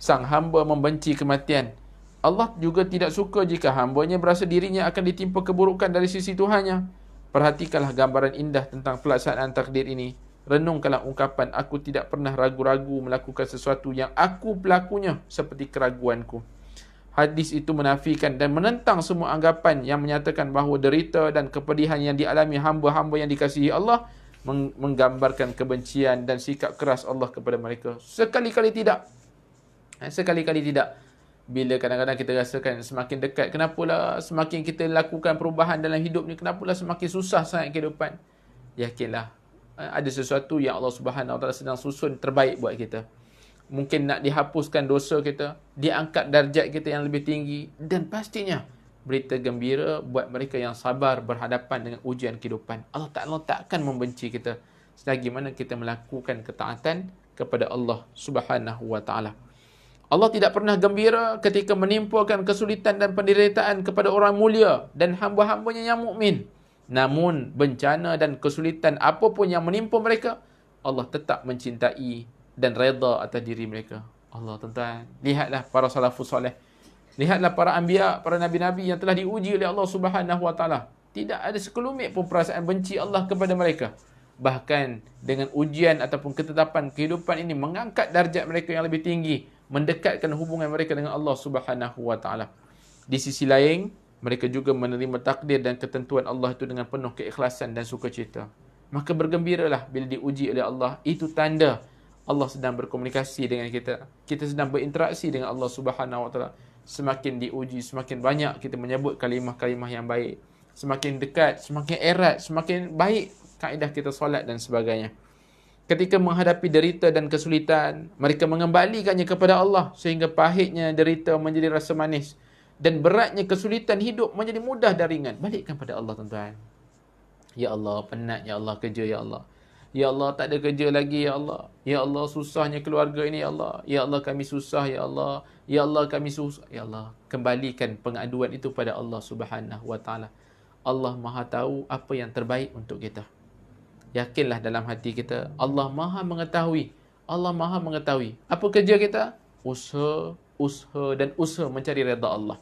sang hamba membenci kematian. Allah juga tidak suka jika hambanya berasa dirinya akan ditimpa keburukan dari sisi Tuhannya. Perhatikanlah gambaran indah tentang pelaksanaan takdir ini. Renungkanlah ungkapan, aku tidak pernah ragu-ragu melakukan sesuatu yang aku pelakunya seperti keraguanku. Hadis itu menafikan dan menentang semua anggapan yang menyatakan bahawa derita dan kepedihan yang dialami hamba-hamba yang dikasihi Allah menggambarkan kebencian dan sikap keras Allah kepada mereka. Sekali-kali tidak. Sekali-kali tidak. Bila kadang-kadang kita rasakan semakin dekat, kenapalah semakin kita lakukan perubahan dalam hidup ni, kenapalah semakin susah sangat kehidupan. Yakinlah, ada sesuatu yang Allah Subhanahu Wa Taala sedang susun terbaik buat kita. Mungkin nak dihapuskan dosa kita, diangkat darjat kita yang lebih tinggi, dan pastinya berita gembira buat mereka yang sabar berhadapan dengan ujian kehidupan. Allah Ta'ala takkan membenci kita selagi mana kita melakukan ketaatan kepada Allah Subhanahu Wa Taala. Allah tidak pernah gembira ketika menimpakan kesulitan dan penderitaan kepada orang mulia dan hamba-hambanya yang mukmin. Namun bencana dan kesulitan apapun yang menimpa mereka, Allah tetap mencintai dan redha atas diri mereka. Allah, tuan-tuan, lihatlah para salafus soleh. Lihatlah para anbiya, para nabi-nabi yang telah diuji oleh Allah Subhanahu Wa Taala. Tidak ada sekelumit pun perasaan benci Allah kepada mereka. Bahkan dengan ujian ataupun ketetapan kehidupan ini mengangkat darjat mereka yang lebih tinggi, mendekatkan hubungan mereka dengan Allah Subhanahu Wa Taala. Di sisi lain, mereka juga menerima takdir dan ketentuan Allah itu dengan penuh keikhlasan dan sukacita. Maka bergembiralah bila diuji oleh Allah. Itu tanda Allah sedang berkomunikasi dengan kita. Kita sedang berinteraksi dengan Allah Subhanahu Wa Taala. Semakin diuji, semakin banyak kita menyebut kalimah-kalimah yang baik. Semakin dekat, semakin erat, semakin baik kaedah kita solat dan sebagainya. Ketika menghadapi derita dan kesulitan, mereka mengembalikannya kepada Allah sehingga pahitnya derita menjadi rasa manis dan beratnya kesulitan hidup menjadi mudah dan ringan. Balikkan pada Allah, tuan-tuan. Ya Allah, penat. Ya Allah, kerja. Ya Allah. Ya Allah, tak ada kerja lagi. Ya Allah. Ya Allah, susahnya keluarga ini. Ya Allah. Ya Allah, kami susah. Ya Allah. Ya Allah, kami susah. Ya Allah, kembalikan pengaduan itu pada Allah Subhanahu Wa Taala. Allah Maha tahu apa yang terbaik untuk kita. Yakinlah dalam hati kita, Allah Maha mengetahui. Allah Maha mengetahui. Apa kerja kita? Usaha dan usaha mencari redha Allah.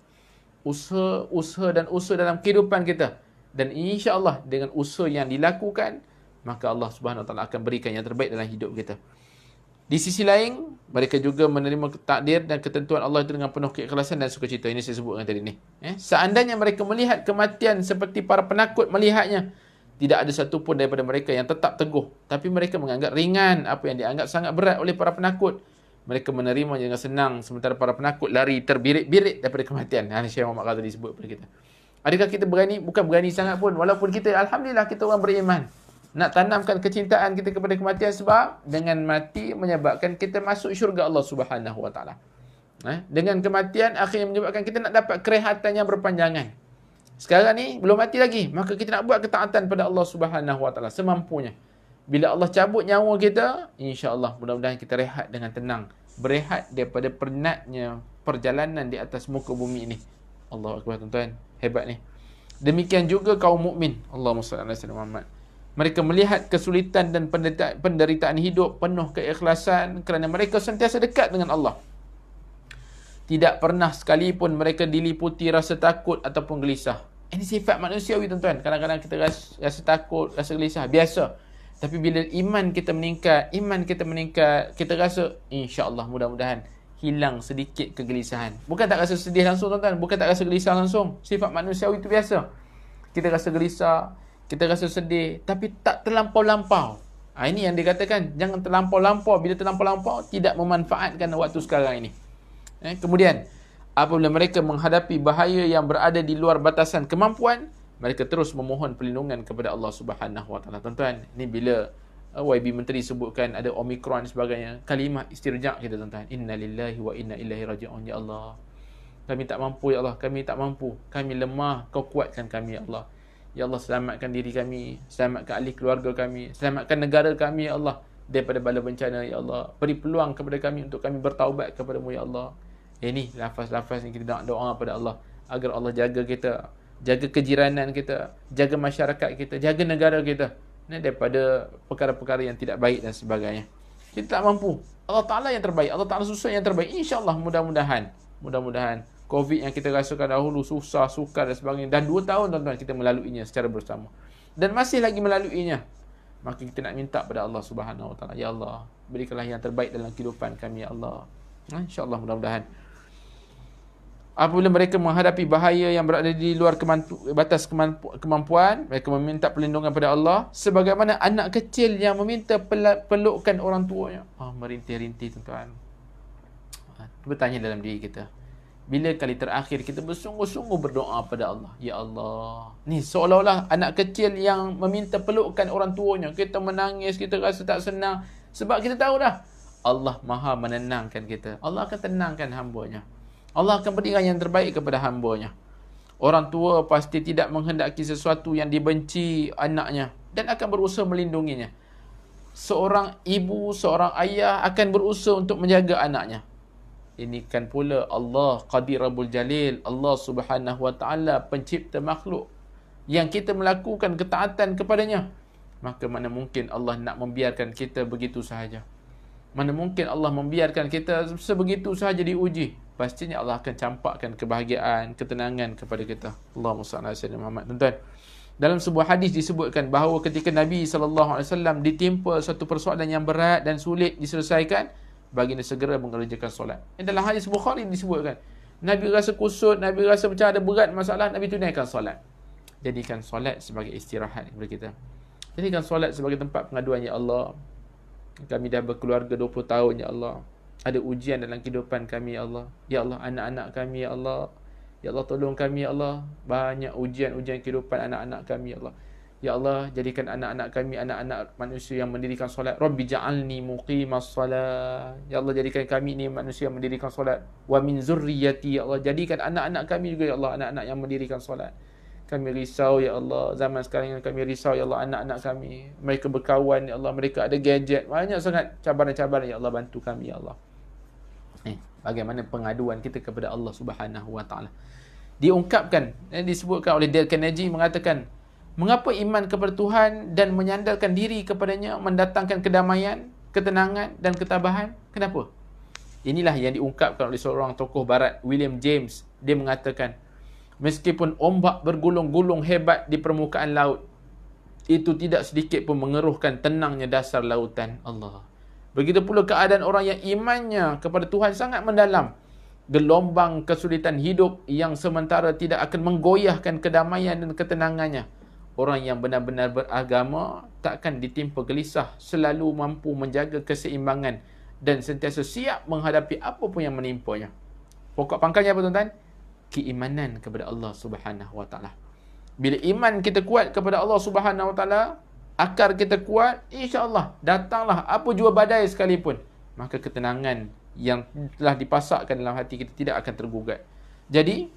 Usaha dan usaha dalam kehidupan kita. Dan insya-Allah dengan usaha yang dilakukan, maka Allah Subhanahu Wa Taala akan berikan yang terbaik dalam hidup kita. Di sisi lain, mereka juga menerima takdir dan ketentuan Allah itu dengan penuh keikhlasan dan sukacita. Ini saya sebutkan tadi ni. Seandainya mereka melihat kematian seperti para penakut melihatnya, tidak ada satu pun daripada mereka yang tetap teguh. Tapi mereka menganggap ringan apa yang dianggap sangat berat oleh para penakut. Mereka menerima dengan senang, sementara para penakut lari terbirit-birit daripada kematian. Syekh Muhammad Ghazali sebut kepada kita. Adakah kita berani? Bukan berani sangat pun. Walaupun kita, alhamdulillah, kita orang beriman. Nak tanamkan kecintaan kita kepada kematian sebab dengan mati menyebabkan kita masuk syurga Allah Subhanahu Wa Taala. Dengan kematian akhirnya menyebabkan kita nak dapat kerehatan yang berpanjangan. Sekarang ni belum mati lagi, maka kita nak buat ketaatan pada Allah Subhanahu Wa Taala semampunya. Bila Allah cabut nyawa kita, insya-Allah mudah-mudahan kita rehat dengan tenang, berehat daripada penatnya perjalanan di atas muka bumi ini. Allahu Akbar, tuan-tuan, hebat ni. Demikian juga kaum mukmin. Allahumma salli ala sayyidina Muhammad. Mereka melihat kesulitan dan penderitaan hidup penuh keikhlasan kerana mereka sentiasa dekat dengan Allah. Tidak pernah sekalipun mereka diliputi rasa takut ataupun gelisah. Ini sifat manusiawi, tuan-tuan. Kadang-kadang kita rasa takut, rasa gelisah. Biasa. Tapi bila iman kita meningkat, kita rasa, insya-Allah mudah-mudahan hilang sedikit kegelisahan. Bukan tak rasa sedih langsung, tuan-tuan. Bukan tak rasa gelisah langsung. Sifat manusiawi itu biasa. Kita rasa gelisah, kita rasa sedih, tapi tak terlampau-lampau. Ini yang dikatakan, jangan terlampau-lampau. Bila terlampau-lampau, tidak memanfaatkan waktu sekarang ini. Kemudian, apabila mereka menghadapi bahaya yang berada di luar batasan kemampuan, mereka terus memohon perlindungan kepada Allah Subhanahu Wa Taala. Tuan-tuan, ini bila YB Menteri sebutkan ada Omicron dan sebagainya, kalimah istirja' kita, tuan-tuan. Inna lillahi wa inna ilaihi raji'un. Ya Allah, kami tak mampu, ya Allah. Kami tak mampu. Kami lemah. Kau kuatkan kami, ya Allah. Ya Allah, selamatkan diri kami, selamatkan ahli keluarga kami, selamatkan negara kami, ya Allah, daripada bala bencana, ya Allah. Beri peluang kepada kami untuk kami bertaubat kepada-Mu, ya Allah. Ini lafaz-lafaz yang kita nak doa pada Allah, agar Allah jaga kita, jaga kejiranan kita, jaga masyarakat kita, jaga negara kita daripada perkara-perkara yang tidak baik dan sebagainya. Kita tak mampu. Allah Ta'ala yang terbaik, Allah Ta'ala susun yang terbaik. InsyaAllah mudah-mudahan COVID yang kita rasakan dahulu susah, sukar dan sebagainya, dan 2 tahun, tuan-tuan, kita melaluinya secara bersama. Dan masih lagi melaluinya. maka kita nak minta pada Allah Subhanahu Wa Taala, ya Allah, berikanlah yang terbaik dalam kehidupan kami, ya Allah. InsyaAllah, mudah-mudahan apabila mereka menghadapi bahaya yang berada di luar batas kemampuan, mereka meminta perlindungan pada Allah, sebagaimana anak kecil yang meminta pelukan orang tuanya. Merintih-rintih, tuan-tuan. Bertanya dalam diri kita, bila kali terakhir kita bersungguh-sungguh berdoa pada Allah, ya Allah. Ni seolah-olah anak kecil yang meminta pelukan orang tuanya. Kita menangis, kita rasa tak senang, sebab kita tahu dah Allah Maha menenangkan kita. Allah akan tenangkan hamba-Nya. Allah akan berikan yang terbaik kepada hamba-Nya. Orang tua pasti tidak menghendaki sesuatu yang dibenci anaknya dan akan berusaha melindunginya. Seorang ibu, seorang ayah akan berusaha untuk menjaga anaknya. Ini kan pula Allah Qadir Rabbul Jalil, Allah Subhanahu Wa Taala, pencipta makhluk, yang kita melakukan ketaatan kepadanya. Maka mana mungkin Allah nak membiarkan kita begitu sahaja? Mana mungkin Allah membiarkan kita sebegitu sahaja diuji? Pastinya Allah akan campakkan kebahagiaan, ketenangan kepada kita. Allahumma salli ala sayyidina Muhammad. Tuan-tuan, dalam sebuah hadis disebutkan bahawa ketika Nabi SAW ditimpa satu persoalan yang berat dan sulit diselesaikan, baginda segera mengerjakan solat. Dalam hadis Bukhari disebutkan, Nabi rasa kusut, Nabi rasa macam ada berat masalah, Nabi tunaikan solat. Jadikan solat sebagai istirahat kepada kita. Jadikan solat sebagai tempat pengaduan, ya Allah, kami dah berkeluarga 20 tahun, ya Allah. Ada ujian dalam kehidupan kami, ya Allah. Ya Allah, anak-anak kami, ya Allah. Ya Allah, tolong kami, ya Allah. Banyak ujian-ujian kehidupan anak-anak kami, ya Allah. Ya Allah, jadikan anak-anak kami anak-anak manusia yang mendirikan solat. Rabbi ja'alni muqimas salat. Ya Allah, jadikan kami ni manusia yang mendirikan solat. Wa min zurriyati, ya Allah. Jadikan anak-anak kami juga, ya Allah, anak-anak yang mendirikan solat. Kami risau, ya Allah. Zaman sekarang kami risau, ya Allah, anak-anak kami. Mereka berkawan, ya Allah. Mereka ada gadget. Banyak sangat cabaran-cabaran, ya Allah. Bantu kami, ya Allah. Bagaimana pengaduan kita kepada Allah Subhanahu Wa Taala. Diungkapkan, disebutkan oleh Dale Carnegie, mengatakan, mengapa iman kepada Tuhan dan menyandarkan diri kepadanya mendatangkan kedamaian, ketenangan dan ketabahan? Kenapa? Inilah yang diungkapkan oleh seorang tokoh barat, William James. Dia mengatakan, meskipun ombak bergulung-gulung hebat di permukaan laut, itu tidak sedikit pun mengeruhkan tenangnya dasar lautan. Allah. Begitu pula keadaan orang yang imannya kepada Tuhan sangat mendalam. Gelombang kesulitan hidup yang sementara tidak akan menggoyahkan kedamaian dan ketenangannya. Orang yang benar-benar beragama takkan ditimpa gelisah, selalu mampu menjaga keseimbangan dan sentiasa siap menghadapi apa pun yang menimpanya. Pokok pangkalnya apa, tuan-tuan? Keimanan kepada Allah Subhanahu Wa Taala. Bila iman kita kuat kepada Allah Subhanahu Wa Taala, akar kita kuat, insya-Allah datanglah apa jua badai sekalipun, maka ketenangan yang telah dipasakkan dalam hati kita tidak akan tergugat. Jadi,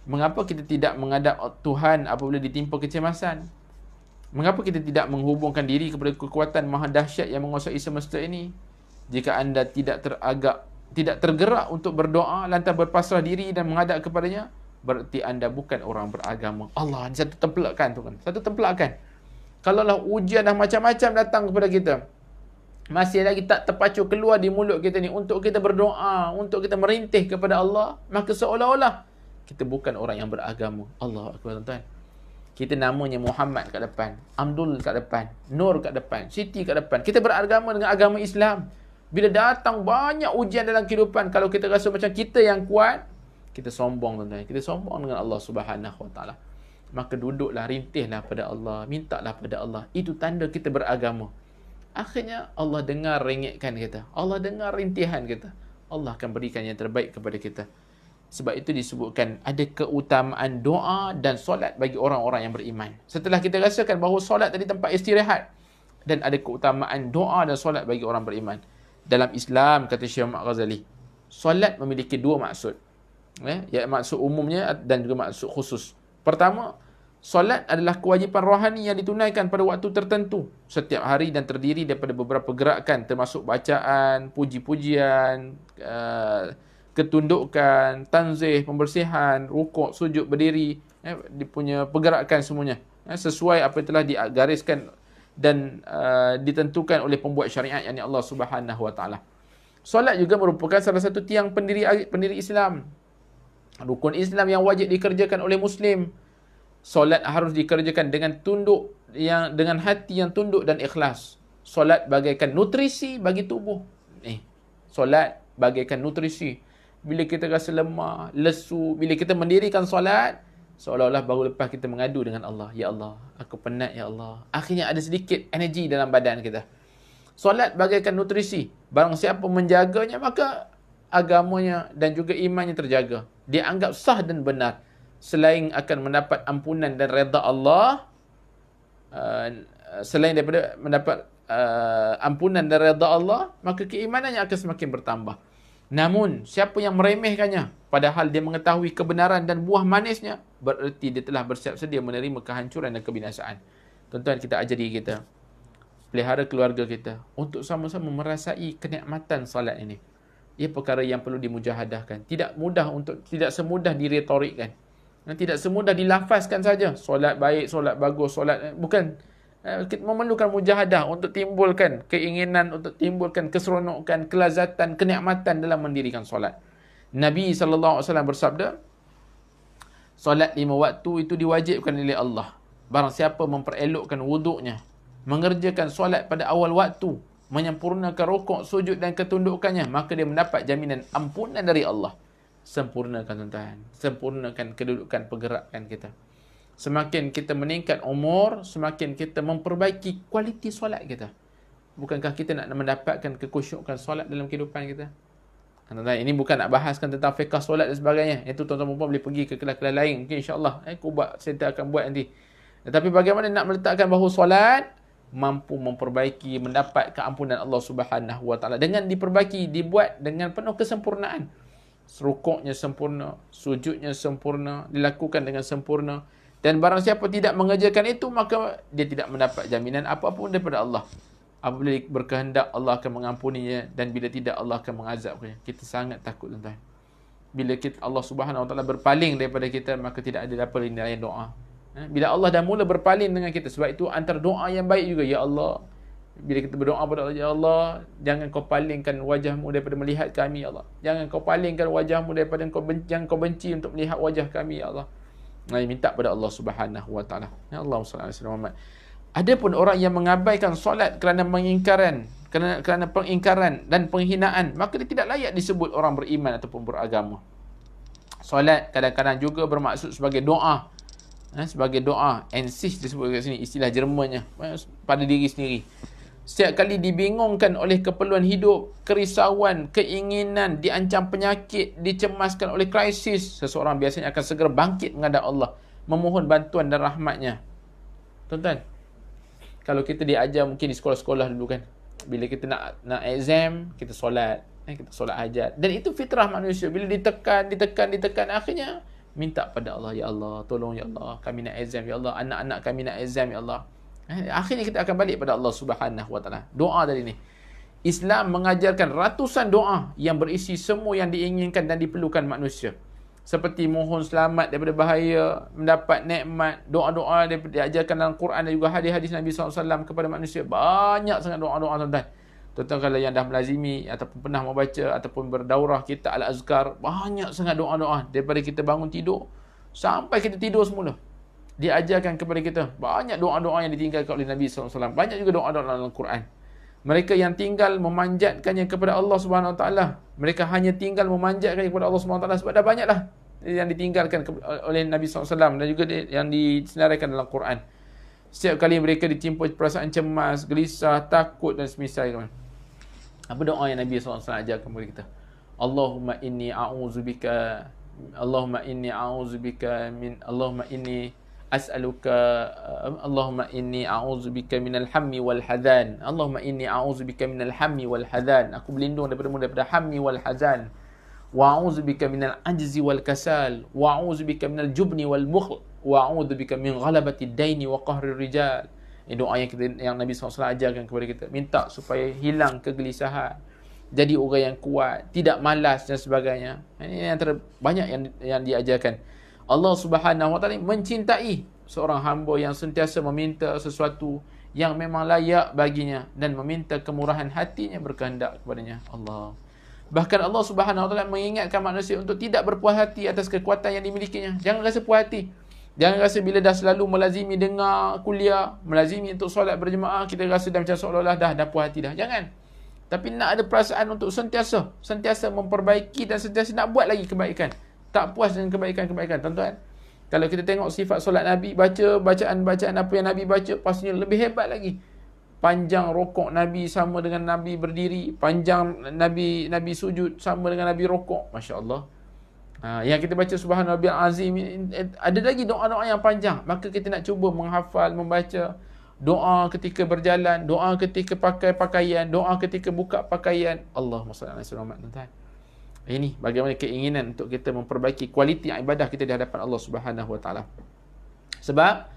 mengapa kita tidak menghadap Tuhan apabila ditimpa kecemasan? Mengapa kita tidak menghubungkan diri kepada kekuatan maha dahsyat yang menguasai semesta ini? Jika anda tidak tergerak untuk berdoa, lantas berpasrah diri dan menghadap kepadanya, berarti anda bukan orang beragama. Allah, ini satu templakan, tuan. Satu templakan. Kalaulah ujian dah macam-macam datang kepada kita, masih lagi tak terpacu keluar di mulut kita ni untuk kita berdoa, untuk kita merintih kepada Allah, maka seolah-olah kita bukan orang yang beragama. Allah Akbar, tuan-tuan. Kita namanya Muhammad kat depan, Abdul kat depan, Nur kat depan, Siti kat depan. Kita beragama dengan agama Islam. Bila datang banyak ujian dalam kehidupan, kalau kita rasa macam kita yang kuat, kita sombong, tuan-tuan. Kita sombong dengan Allah Subhanahu Wa Taala. Maka duduklah, rintihlah pada Allah, mintalah pada Allah. Itu tanda kita beragama. Akhirnya Allah dengar rengekkan kita, Allah dengar rintihan kita. Allah akan berikan yang terbaik kepada kita. Sebab itu disebutkan ada keutamaan doa dan solat bagi orang-orang yang beriman. Setelah kita rasakan bahawa solat tadi tempat istirahat, dan ada keutamaan doa dan solat bagi orang beriman. Dalam Islam, kata Syekh Muhammad Ghazali, solat memiliki dua maksud. Ya, maksud umumnya dan juga maksud khusus. Pertama, solat adalah kewajipan rohani yang ditunaikan pada waktu tertentu setiap hari dan terdiri daripada beberapa gerakan termasuk bacaan, puji-pujian, ketundukan, tanzih, pembersihan, rukuk, sujud, berdiri, dia punya pergerakan semuanya sesuai apa yang telah digariskan dan ditentukan oleh pembuat syariat, yakni Allah Subhanahu Wa Taala. Solat juga merupakan salah satu tiang pendiri Islam. Rukun Islam yang wajib dikerjakan oleh Muslim. Solat harus dikerjakan dengan tunduk yang dengan hati yang tunduk dan ikhlas. Solat bagaikan nutrisi bagi tubuh. Solat bagaikan nutrisi. Bila kita rasa lemah, lesu, bila kita mendirikan solat, seolah-olah baru lepas kita mengadu dengan Allah. Ya Allah, aku penat ya Allah. Akhirnya ada sedikit energi dalam badan kita. Solat bagaikan nutrisi. Barang siapa menjaganya, maka agamanya dan juga imannya terjaga. Dia anggap sah dan benar. Selain akan mendapat ampunan dan redha Allah, selain daripada mendapat ampunan dan redha Allah, maka keimanannya akan semakin bertambah. Namun, siapa yang meremehkannya, padahal dia mengetahui kebenaran dan buah manisnya, bererti dia telah bersiap sedia menerima kehancuran dan kebinasaan. Tuan-tuan, kita ajari kita, pelihara keluarga kita, untuk sama-sama merasai kenikmatan salat ini. Ia perkara yang perlu dimujahadahkan. Tidak semudah diretorikkan. Dan tidak semudah dilafazkan saja. Solat baik, solat bagus, solat... Bukan. Kita memerlukan mujahadah untuk timbulkan keinginan, untuk timbulkan keseronokan, kelazatan, kenikmatan dalam mendirikan solat. Nabi SAW bersabda, solat 5 waktu itu diwajibkan oleh Allah. Barang siapa memperelokkan wuduknya, mengerjakan solat pada awal waktu, menyempurnakan rukuk, sujud dan ketundukannya, maka dia mendapat jaminan ampunan dari Allah. Sempurnakan tuan-tuan. Sempurnakan kedudukan pergerakan kita. Semakin kita meningkat umur, semakin kita memperbaiki kualiti solat kita. Bukankah kita nak mendapatkan kekhusyukan solat dalam kehidupan kita? Tuan-tuan, ini bukan nak bahaskan tentang fiqh solat dan sebagainya. Itu tuan-tuan perempuan boleh pergi ke kelas-kelas lain. Mungkin insyaAllah saya akan buat nanti. Tetapi bagaimana nak meletakkan bahawa solat mampu memperbaiki, mendapat keampunan Allah Subhanahu Wa Taala dengan diperbaiki, dibuat dengan penuh kesempurnaan. Rukuknya sempurna, sujudnya sempurna, dilakukan dengan sempurna. Dan barang siapa tidak mengerjakan itu, maka dia tidak mendapat jaminan apa-apa daripada Allah. Apabila berkehendak, Allah akan mengampuninya, dan bila tidak, Allah akan mengazabnya. Kita sangat takut, tuan-tuan. Bila Allah Subhanahu Wa Taala berpaling daripada kita, maka tidak ada apa lain doa. Bila Allah dah mula berpaling dengan kita, sebab itu antara doa yang baik juga, ya Allah, bila kita berdoa kepada Allah, ya Allah, jangan kau palingkan wajahmu daripada melihat kami, ya Allah. Jangan kau palingkan wajahmu daripada yang kau benci untuk melihat wajah kami, ya Allah. Minta pada Allah Subhanahu Wa Taala. Ya Allah Muhammad. Adapun orang yang mengabaikan solat kerana kerana pengingkaran dan penghinaan, maka dia tidak layak disebut orang beriman ataupun beragama. Solat kadang-kadang juga bermaksud sebagai doa. Sebagai doa. Ensis disebut kat sini, istilah Jermannya, pada diri sendiri. Setiap kali dibingungkan oleh keperluan hidup, kerisauan, keinginan, diancam penyakit, dicemaskan oleh krisis, seseorang biasanya akan segera bangkit menghadap Allah, memohon bantuan dan rahmatnya. Tuan-tuan, kalau kita diajar mungkin di sekolah-sekolah dulu kan, bila kita nak exam, kita solat, kita solat hajat. Dan itu fitrah manusia. Bila ditekan, akhirnya minta pada Allah, ya Allah, tolong ya Allah, kami nak exam, ya Allah, anak-anak kami nak exam, ya Allah. Akhirnya kita akan balik pada Allah Subhanahu Wa Taala. Doa dari ni. Islam mengajarkan ratusan doa yang berisi semua yang diinginkan dan diperlukan manusia. Seperti mohon selamat daripada bahaya, mendapat nikmat, doa-doa diajarkan dalam Quran dan juga hadis-hadis Nabi SAW kepada manusia. Banyak sangat doa-doa, tuan-tuan. Tuan-tuan kalau yang dah melazimi ataupun pernah membaca ataupun berdaurah kitab Al-Azkar, banyak sangat doa-doa daripada kita bangun tidur sampai kita tidur semula. Diajarkan kepada kita banyak doa-doa yang ditinggalkan oleh Nabi SAW. Banyak juga doa-doa dalam Quran. Mereka yang tinggal memanjatkannya kepada Allah Subhanahu Wa Taala, mereka hanya tinggal memanjatkannya kepada Allah Subhanahu Wa Taala sebab dah banyaklah yang ditinggalkan oleh Nabi SAW dan juga yang disenaraikan dalam Quran. Setiap kali mereka ditimpa perasaan cemas, gelisah, takut dan semisal. Apa doa yang Nabi SAW ajarkan kepada kita? Allahumma inni a'udzubika as'aluka Allahumma inni a'udzubika minal hammi wal hadzan. Allahumma inni a'udzubika minal hammi wal hadzan. Aku berlindung daripada hammi wal hadzan. Wa a'udzubika minal ajzi wal kasal. Wa a'udzubika minal jubni wal bukhl. Wa a'udzubika min ghalabati daini wa qahri rijal. Ini doa yang Nabi SAW ajarkan kepada kita. Minta supaya hilang kegelisahan, jadi orang yang kuat, tidak malas dan sebagainya. Ini antara banyak yang diajarkan. Allah Subhanahu Wa Taala mencintai seorang hamba yang sentiasa meminta sesuatu yang memang layak baginya dan meminta kemurahan hatinya berkehendak kepadanya. Allah. Bahkan Allah Subhanahu Wa Taala mengingatkan manusia untuk tidak berpuas hati atas kekuatan yang dimilikinya. Jangan rasa puas hati. Jangan rasa bila dah selalu melazimi dengar kuliah, melazimi untuk solat berjemaah, kita rasa dah macam seolah-olah dah puas hati dah. Jangan. Tapi nak ada perasaan untuk sentiasa memperbaiki dan sentiasa nak buat lagi kebaikan. Tak puas dengan kebaikan-kebaikan. Tuan-tuan, kalau kita tengok sifat solat Nabi, baca bacaan-bacaan apa yang Nabi baca, pastinya lebih hebat lagi. Panjang rokok Nabi sama dengan Nabi berdiri, panjang Nabi sujud sama dengan Nabi rokok. Masya-Allah. Yang kita baca Subhanarabbiyal Azim, ada lagi doa-doa yang panjang. Maka kita nak cuba menghafal, membaca doa ketika berjalan, doa ketika pakai pakaian, doa ketika buka pakaian. Allahumma salli ala sayyidina Muhammad. Tuan-tuan, ini bagaimana keinginan untuk kita memperbaiki kualiti ibadah kita di hadapan Allah Subhanahu Wa Taala. Sebab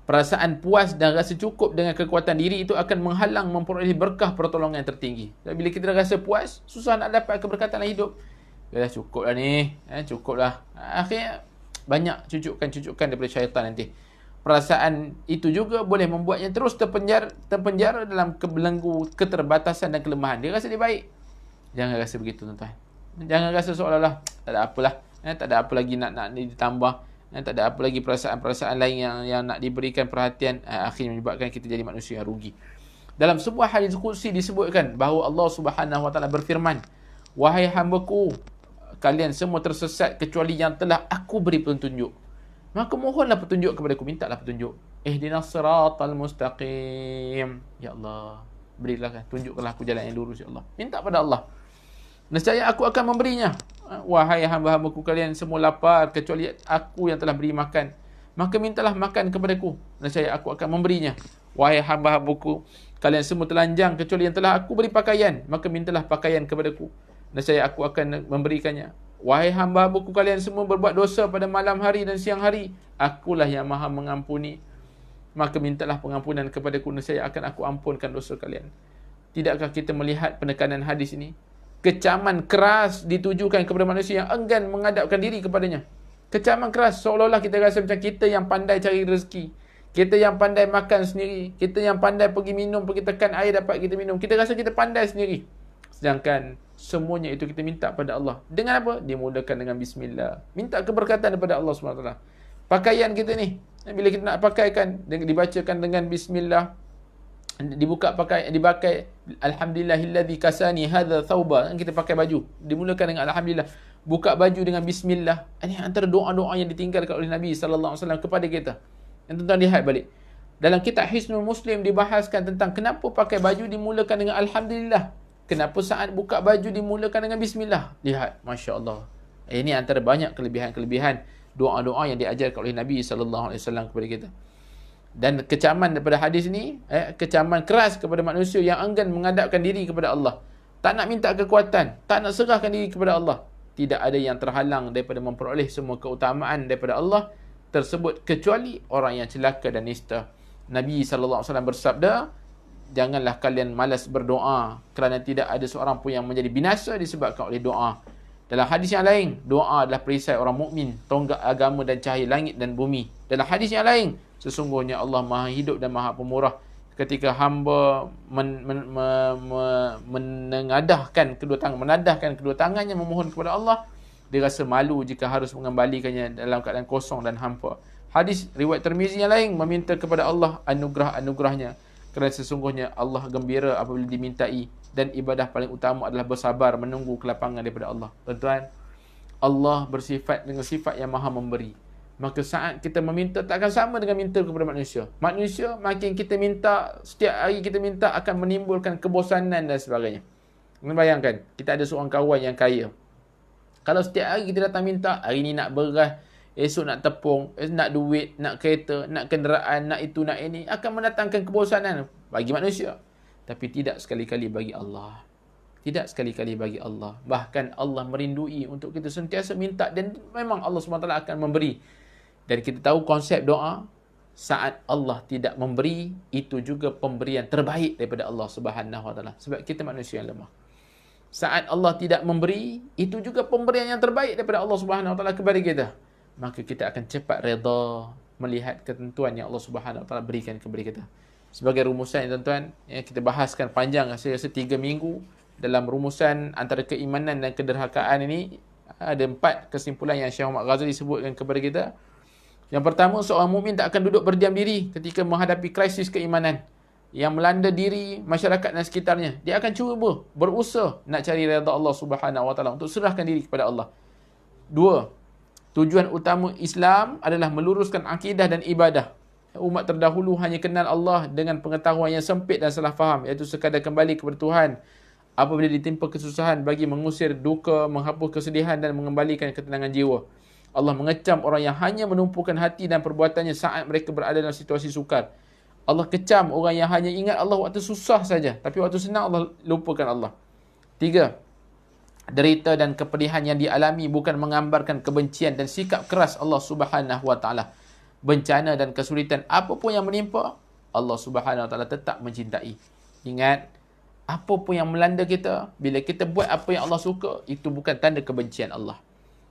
perasaan puas dan rasa cukup dengan kekuatan diri itu akan menghalang memperoleh berkah pertolongan yang tertinggi. Dan bila kita dah rasa puas, susah nak dapat keberkatan dalam hidup. Dah cukup lah ni, cukup lah. Akhirnya banyak cucukan daripada syaitan nanti. Perasaan itu juga boleh membuatnya terus terpenjara dalam kebelenggu keterbatasan dan kelemahan. Dia rasa dia baik. Jangan rasa begitu, tuan-tuan. Jangan rasa seolah-olah tak ada apalah, tak ada apa lagi nak ditambah, tak ada apa lagi perasaan-perasaan lain yang nak diberikan perhatian, akhirnya menyebabkan kita jadi manusia yang rugi. Dalam sebuah hadis qudsi disebutkan bahawa Allah Subhanahu Wa Taala berfirman, "Wahai hamba-Ku, kalian semua tersesat kecuali yang telah aku beri petunjuk. Maka mohonlah petunjuk kepada aku, mintalah petunjuk. Ihdinas siratal mustaqim. Ya Allah, berilah, tunjukkanlah aku jalan yang lurus, ya Allah." Minta pada Allah. Nescaya aku akan memberinya. Wahai hamba-hambaku, kalian semua lapar kecuali aku yang telah beri makan. Maka mintalah makan kepadaku. Nescaya aku akan memberinya. Wahai hamba-hambaku, kalian semua telanjang kecuali yang telah aku beri pakaian. Maka mintalah pakaian kepadaku. Nescaya aku akan memberikannya. Wahai hamba-hambaku, kalian semua berbuat dosa pada malam hari dan siang hari. Akulah yang maha mengampuni. Maka mintalah pengampunan kepadaku. Nescaya akan aku ampunkan dosa kalian. Tidakkah kita melihat penekanan hadis ini? Kecaman keras ditujukan kepada manusia yang enggan menghadapkan diri kepadanya. Kecaman keras, seolah-olah kita rasa macam kita yang pandai cari rezeki, kita yang pandai makan sendiri, kita yang pandai pergi minum, pergi tekan air dapat kita minum. Kita rasa kita pandai sendiri. Sedangkan semuanya itu kita minta pada Allah. Dengan apa? Dimudahkan dengan bismillah. Minta keberkatan daripada Allah SWT. Pakaian kita ni, bila kita nak pakaikan, dibacakan dengan bismillah. Dibuka pakai, dipakai alhamdulillahilladzi kasani hadza thawba. Kita pakai baju, dimulakan dengan alhamdulillah. Buka baju dengan bismillah. Ini antara doa-doa yang ditinggalkan oleh Nabi sallallahu alaihi wasallam kepada kita. Yang tuan-tuan lihat balik. Dalam kitab Hisnul Muslim dibahaskan tentang kenapa pakai baju dimulakan dengan alhamdulillah. Kenapa saat buka baju dimulakan dengan bismillah. Lihat, masya-Allah. Ini antara banyak kelebihan-kelebihan doa-doa yang diajarkan oleh Nabi sallallahu alaihi wasallam kepada kita. Dan kecaman daripada hadis ni, kecaman keras kepada manusia yang enggan menghadapkan diri kepada Allah. Tak nak minta kekuatan, tak nak serahkan diri kepada Allah. Tidak ada yang terhalang daripada memperoleh semua keutamaan daripada Allah tersebut kecuali orang yang celaka dan nista. Nabi SAW bersabda, janganlah kalian malas berdoa kerana tidak ada seorang pun yang menjadi binasa disebabkan oleh doa. Dalam hadis yang lain, doa adalah perisai orang mukmin, tonggak agama dan cahaya langit dan bumi. Dalam hadis yang lain, sesungguhnya Allah Maha Hidup dan Maha Pemurah. Ketika hamba menadahkan kedua tangannya memohon kepada Allah, dia rasa malu jika harus mengembalikannya dalam keadaan kosong dan hampa. Hadis riwayat Tirmizi yang lain meminta kepada Allah anugerah-anugerahnya, kerana sesungguhnya Allah gembira apabila dimintai, dan ibadah paling utama adalah bersabar menunggu kelapangan daripada Allah. Tuan-tuan, Allah bersifat dengan sifat yang Maha memberi. Maka saat kita meminta tak akan sama dengan minta kepada manusia. Manusia makin kita minta, setiap hari kita minta akan menimbulkan kebosanan dan sebagainya. Bayangkan, kita ada seorang kawan yang kaya. Kalau setiap hari kita datang minta, hari ni nak beras, esok nak tepung, nak duit, nak kereta, nak kenderaan, nak itu, nak ini, akan mendatangkan kebosanan bagi manusia. Tapi tidak sekali-kali bagi Allah. Tidak sekali-kali bagi Allah. Bahkan Allah merindui untuk kita sentiasa minta, dan memang Allah SWT akan memberi. Dan kita tahu konsep doa, saat Allah tidak memberi, itu juga pemberian terbaik daripada Allah Subhanahu Wa Taala. Sebab kita manusia yang lemah. Saat Allah tidak memberi, itu juga pemberian yang terbaik daripada Allah Subhanahu Wa Taala kepada kita. Maka kita akan cepat redha melihat ketentuan yang Allah Subhanahu Wa Taala berikan kepada kita. Sebagai rumusan, tuan-tuan, kita bahaskan panjang, saya rasa 3 minggu. Dalam rumusan antara keimanan dan kederhakaan ini, ada 4 kesimpulan yang Syekh Muhammad Ghazali sebutkan kepada kita. Yang pertama, seorang mukmin tak akan duduk berdiam diri ketika menghadapi krisis keimanan yang melanda diri, masyarakat dan sekitarnya. Dia akan cuba berusaha nak cari redha Allah Subhanahu Wa Taala, untuk serahkan diri kepada Allah. Dua, tujuan utama Islam adalah meluruskan akidah dan ibadah. Umat terdahulu hanya kenal Allah dengan pengetahuan yang sempit dan salah faham, iaitu sekadar kembali kepada Tuhan apabila ditimpa kesusahan, bagi mengusir duka, menghapus kesedihan dan mengembalikan ketenangan jiwa. Allah mengecam orang yang hanya menumpukan hati dan perbuatannya saat mereka berada dalam situasi sukar. Allah kecam orang yang hanya ingat Allah waktu susah saja, tapi waktu senang Allah lupakan Allah. Tiga, derita dan kepedihan yang dialami bukan menggambarkan kebencian dan sikap keras Allah Subhanahu Wa Taala. Bencana dan kesulitan apapun yang menimpa, Allah Subhanahu Wa Taala tetap mencintai. Ingat, apapun yang melanda kita, bila kita buat apa yang Allah suka, itu bukan tanda kebencian Allah.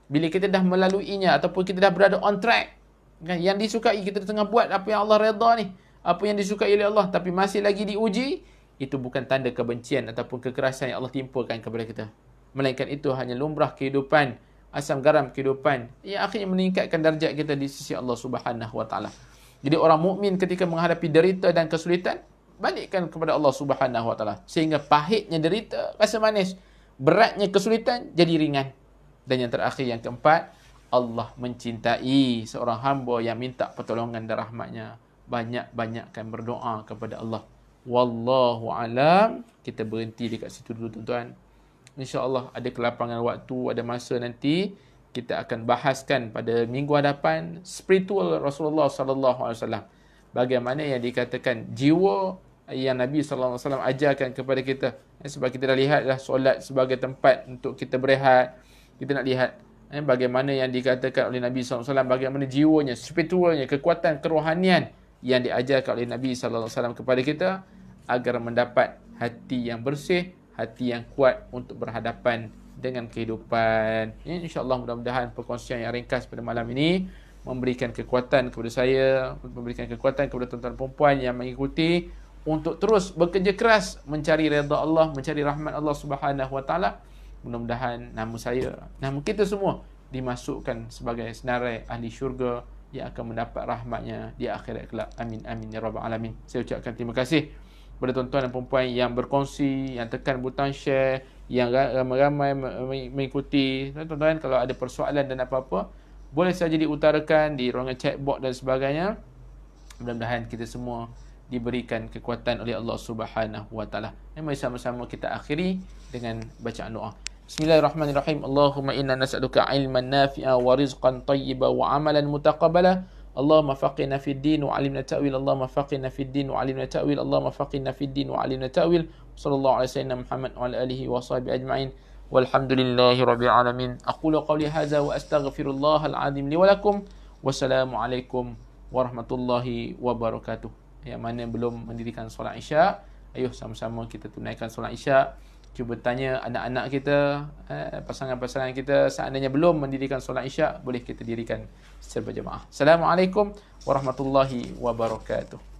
Bila kita dah melaluinya ataupun kita dah berada on track, kan, yang disukai, kita tengah buat apa yang Allah redha ni, apa yang disukai oleh Allah, tapi masih lagi diuji, itu bukan tanda kebencian ataupun kekerasan yang Allah timpakan kepada kita. Melainkan itu hanya lumrah kehidupan, asam garam kehidupan yang akhirnya meningkatkan darjat kita di sisi Allah Subhanahu Wa Taala. Jadi orang mukmin ketika menghadapi derita dan kesulitan, balikkan kepada Allah Subhanahu Wa Taala, sehingga pahitnya derita rasa manis, beratnya kesulitan jadi ringan. Dan yang terakhir, yang keempat, Allah mencintai seorang hamba yang minta pertolongan dan rahmatnya. Banyak-banyakkan berdoa kepada Allah. Wallahu alam. Kita berhenti dekat situ dulu tuan-tuan. InsyaAllah ada kelapangan waktu, ada masa nanti kita akan bahaskan pada minggu hadapan spiritual Rasulullah sallallahu alaihi wasallam. Bagaimana yang dikatakan jiwa yang Nabi sallallahu alaihi wasallam ajarkan kepada kita. Sebab kita dah lihatlah solat sebagai tempat untuk kita berehat. Kita nak lihat bagaimana yang dikatakan oleh Nabi sallallahu alaihi wasallam, bagaimana jiwanya, spiritualnya, kekuatan kerohanian yang diajarkan oleh Nabi sallallahu alaihi wasallam kepada kita agar mendapat hati yang bersih, hati yang kuat untuk berhadapan dengan kehidupan. InsyaAllah mudah-mudahan perkongsian yang ringkas pada malam ini memberikan kekuatan kepada saya, memberikan kekuatan kepada tuan-tuan perempuan yang mengikuti untuk terus bekerja keras mencari redha Allah, mencari rahmat Allah Subhanahu Wa Taala. Mudah-mudahan nama saya, nama kita semua dimasukkan sebagai senarai ahli syurga yang akan mendapat rahmatnya di akhirat kelak. Amin amin ya rabbal alamin. Saya ucapkan terima kasih kepada tuan-tuan dan perempuan yang berkongsi, yang tekan butang share, yang ramai-ramai mengikuti. Tuan-tuan, kalau ada persoalan dan apa-apa, boleh saja diutarakan di ruangan chat box dan sebagainya. Mudah-mudahan kita semua diberikan kekuatan oleh Allah Subhanahu Wa Taala. Mari sama-sama kita akhiri dengan bacaan doa. Bismillahirrahmanirrahim. Allahumma inna nas'aluka ilman nafi'a wa rizqan tayyiba wa amalan mutaqabbala. Allahumma faqihna fid din wa 'allimna ta'wil. Allahumma faqihna fid din wa 'allimna ta'wil. Allahumma faqihna fid din wa 'allimna ta'wil. Sallallahu alaihi wasallam Muhammad wa ala alihi wa sahbihi ajma'in. Walhamdulillahi rabbil alamin. Aqulu qawli hadza wa astaghfirullahal azim li wa lakum. Wassalamualaikum warahmatullahi wabarakatuh. Yang mana belum mendirikan solat Isyak, ayuh sama-sama kita tunaikan solat Isyak. Cuba tanya anak-anak kita, pasangan-pasangan kita, seandainya belum mendirikan solat Isyak, boleh kita dirikan secara berjemaah. Assalamualaikum warahmatullahi wabarakatuh.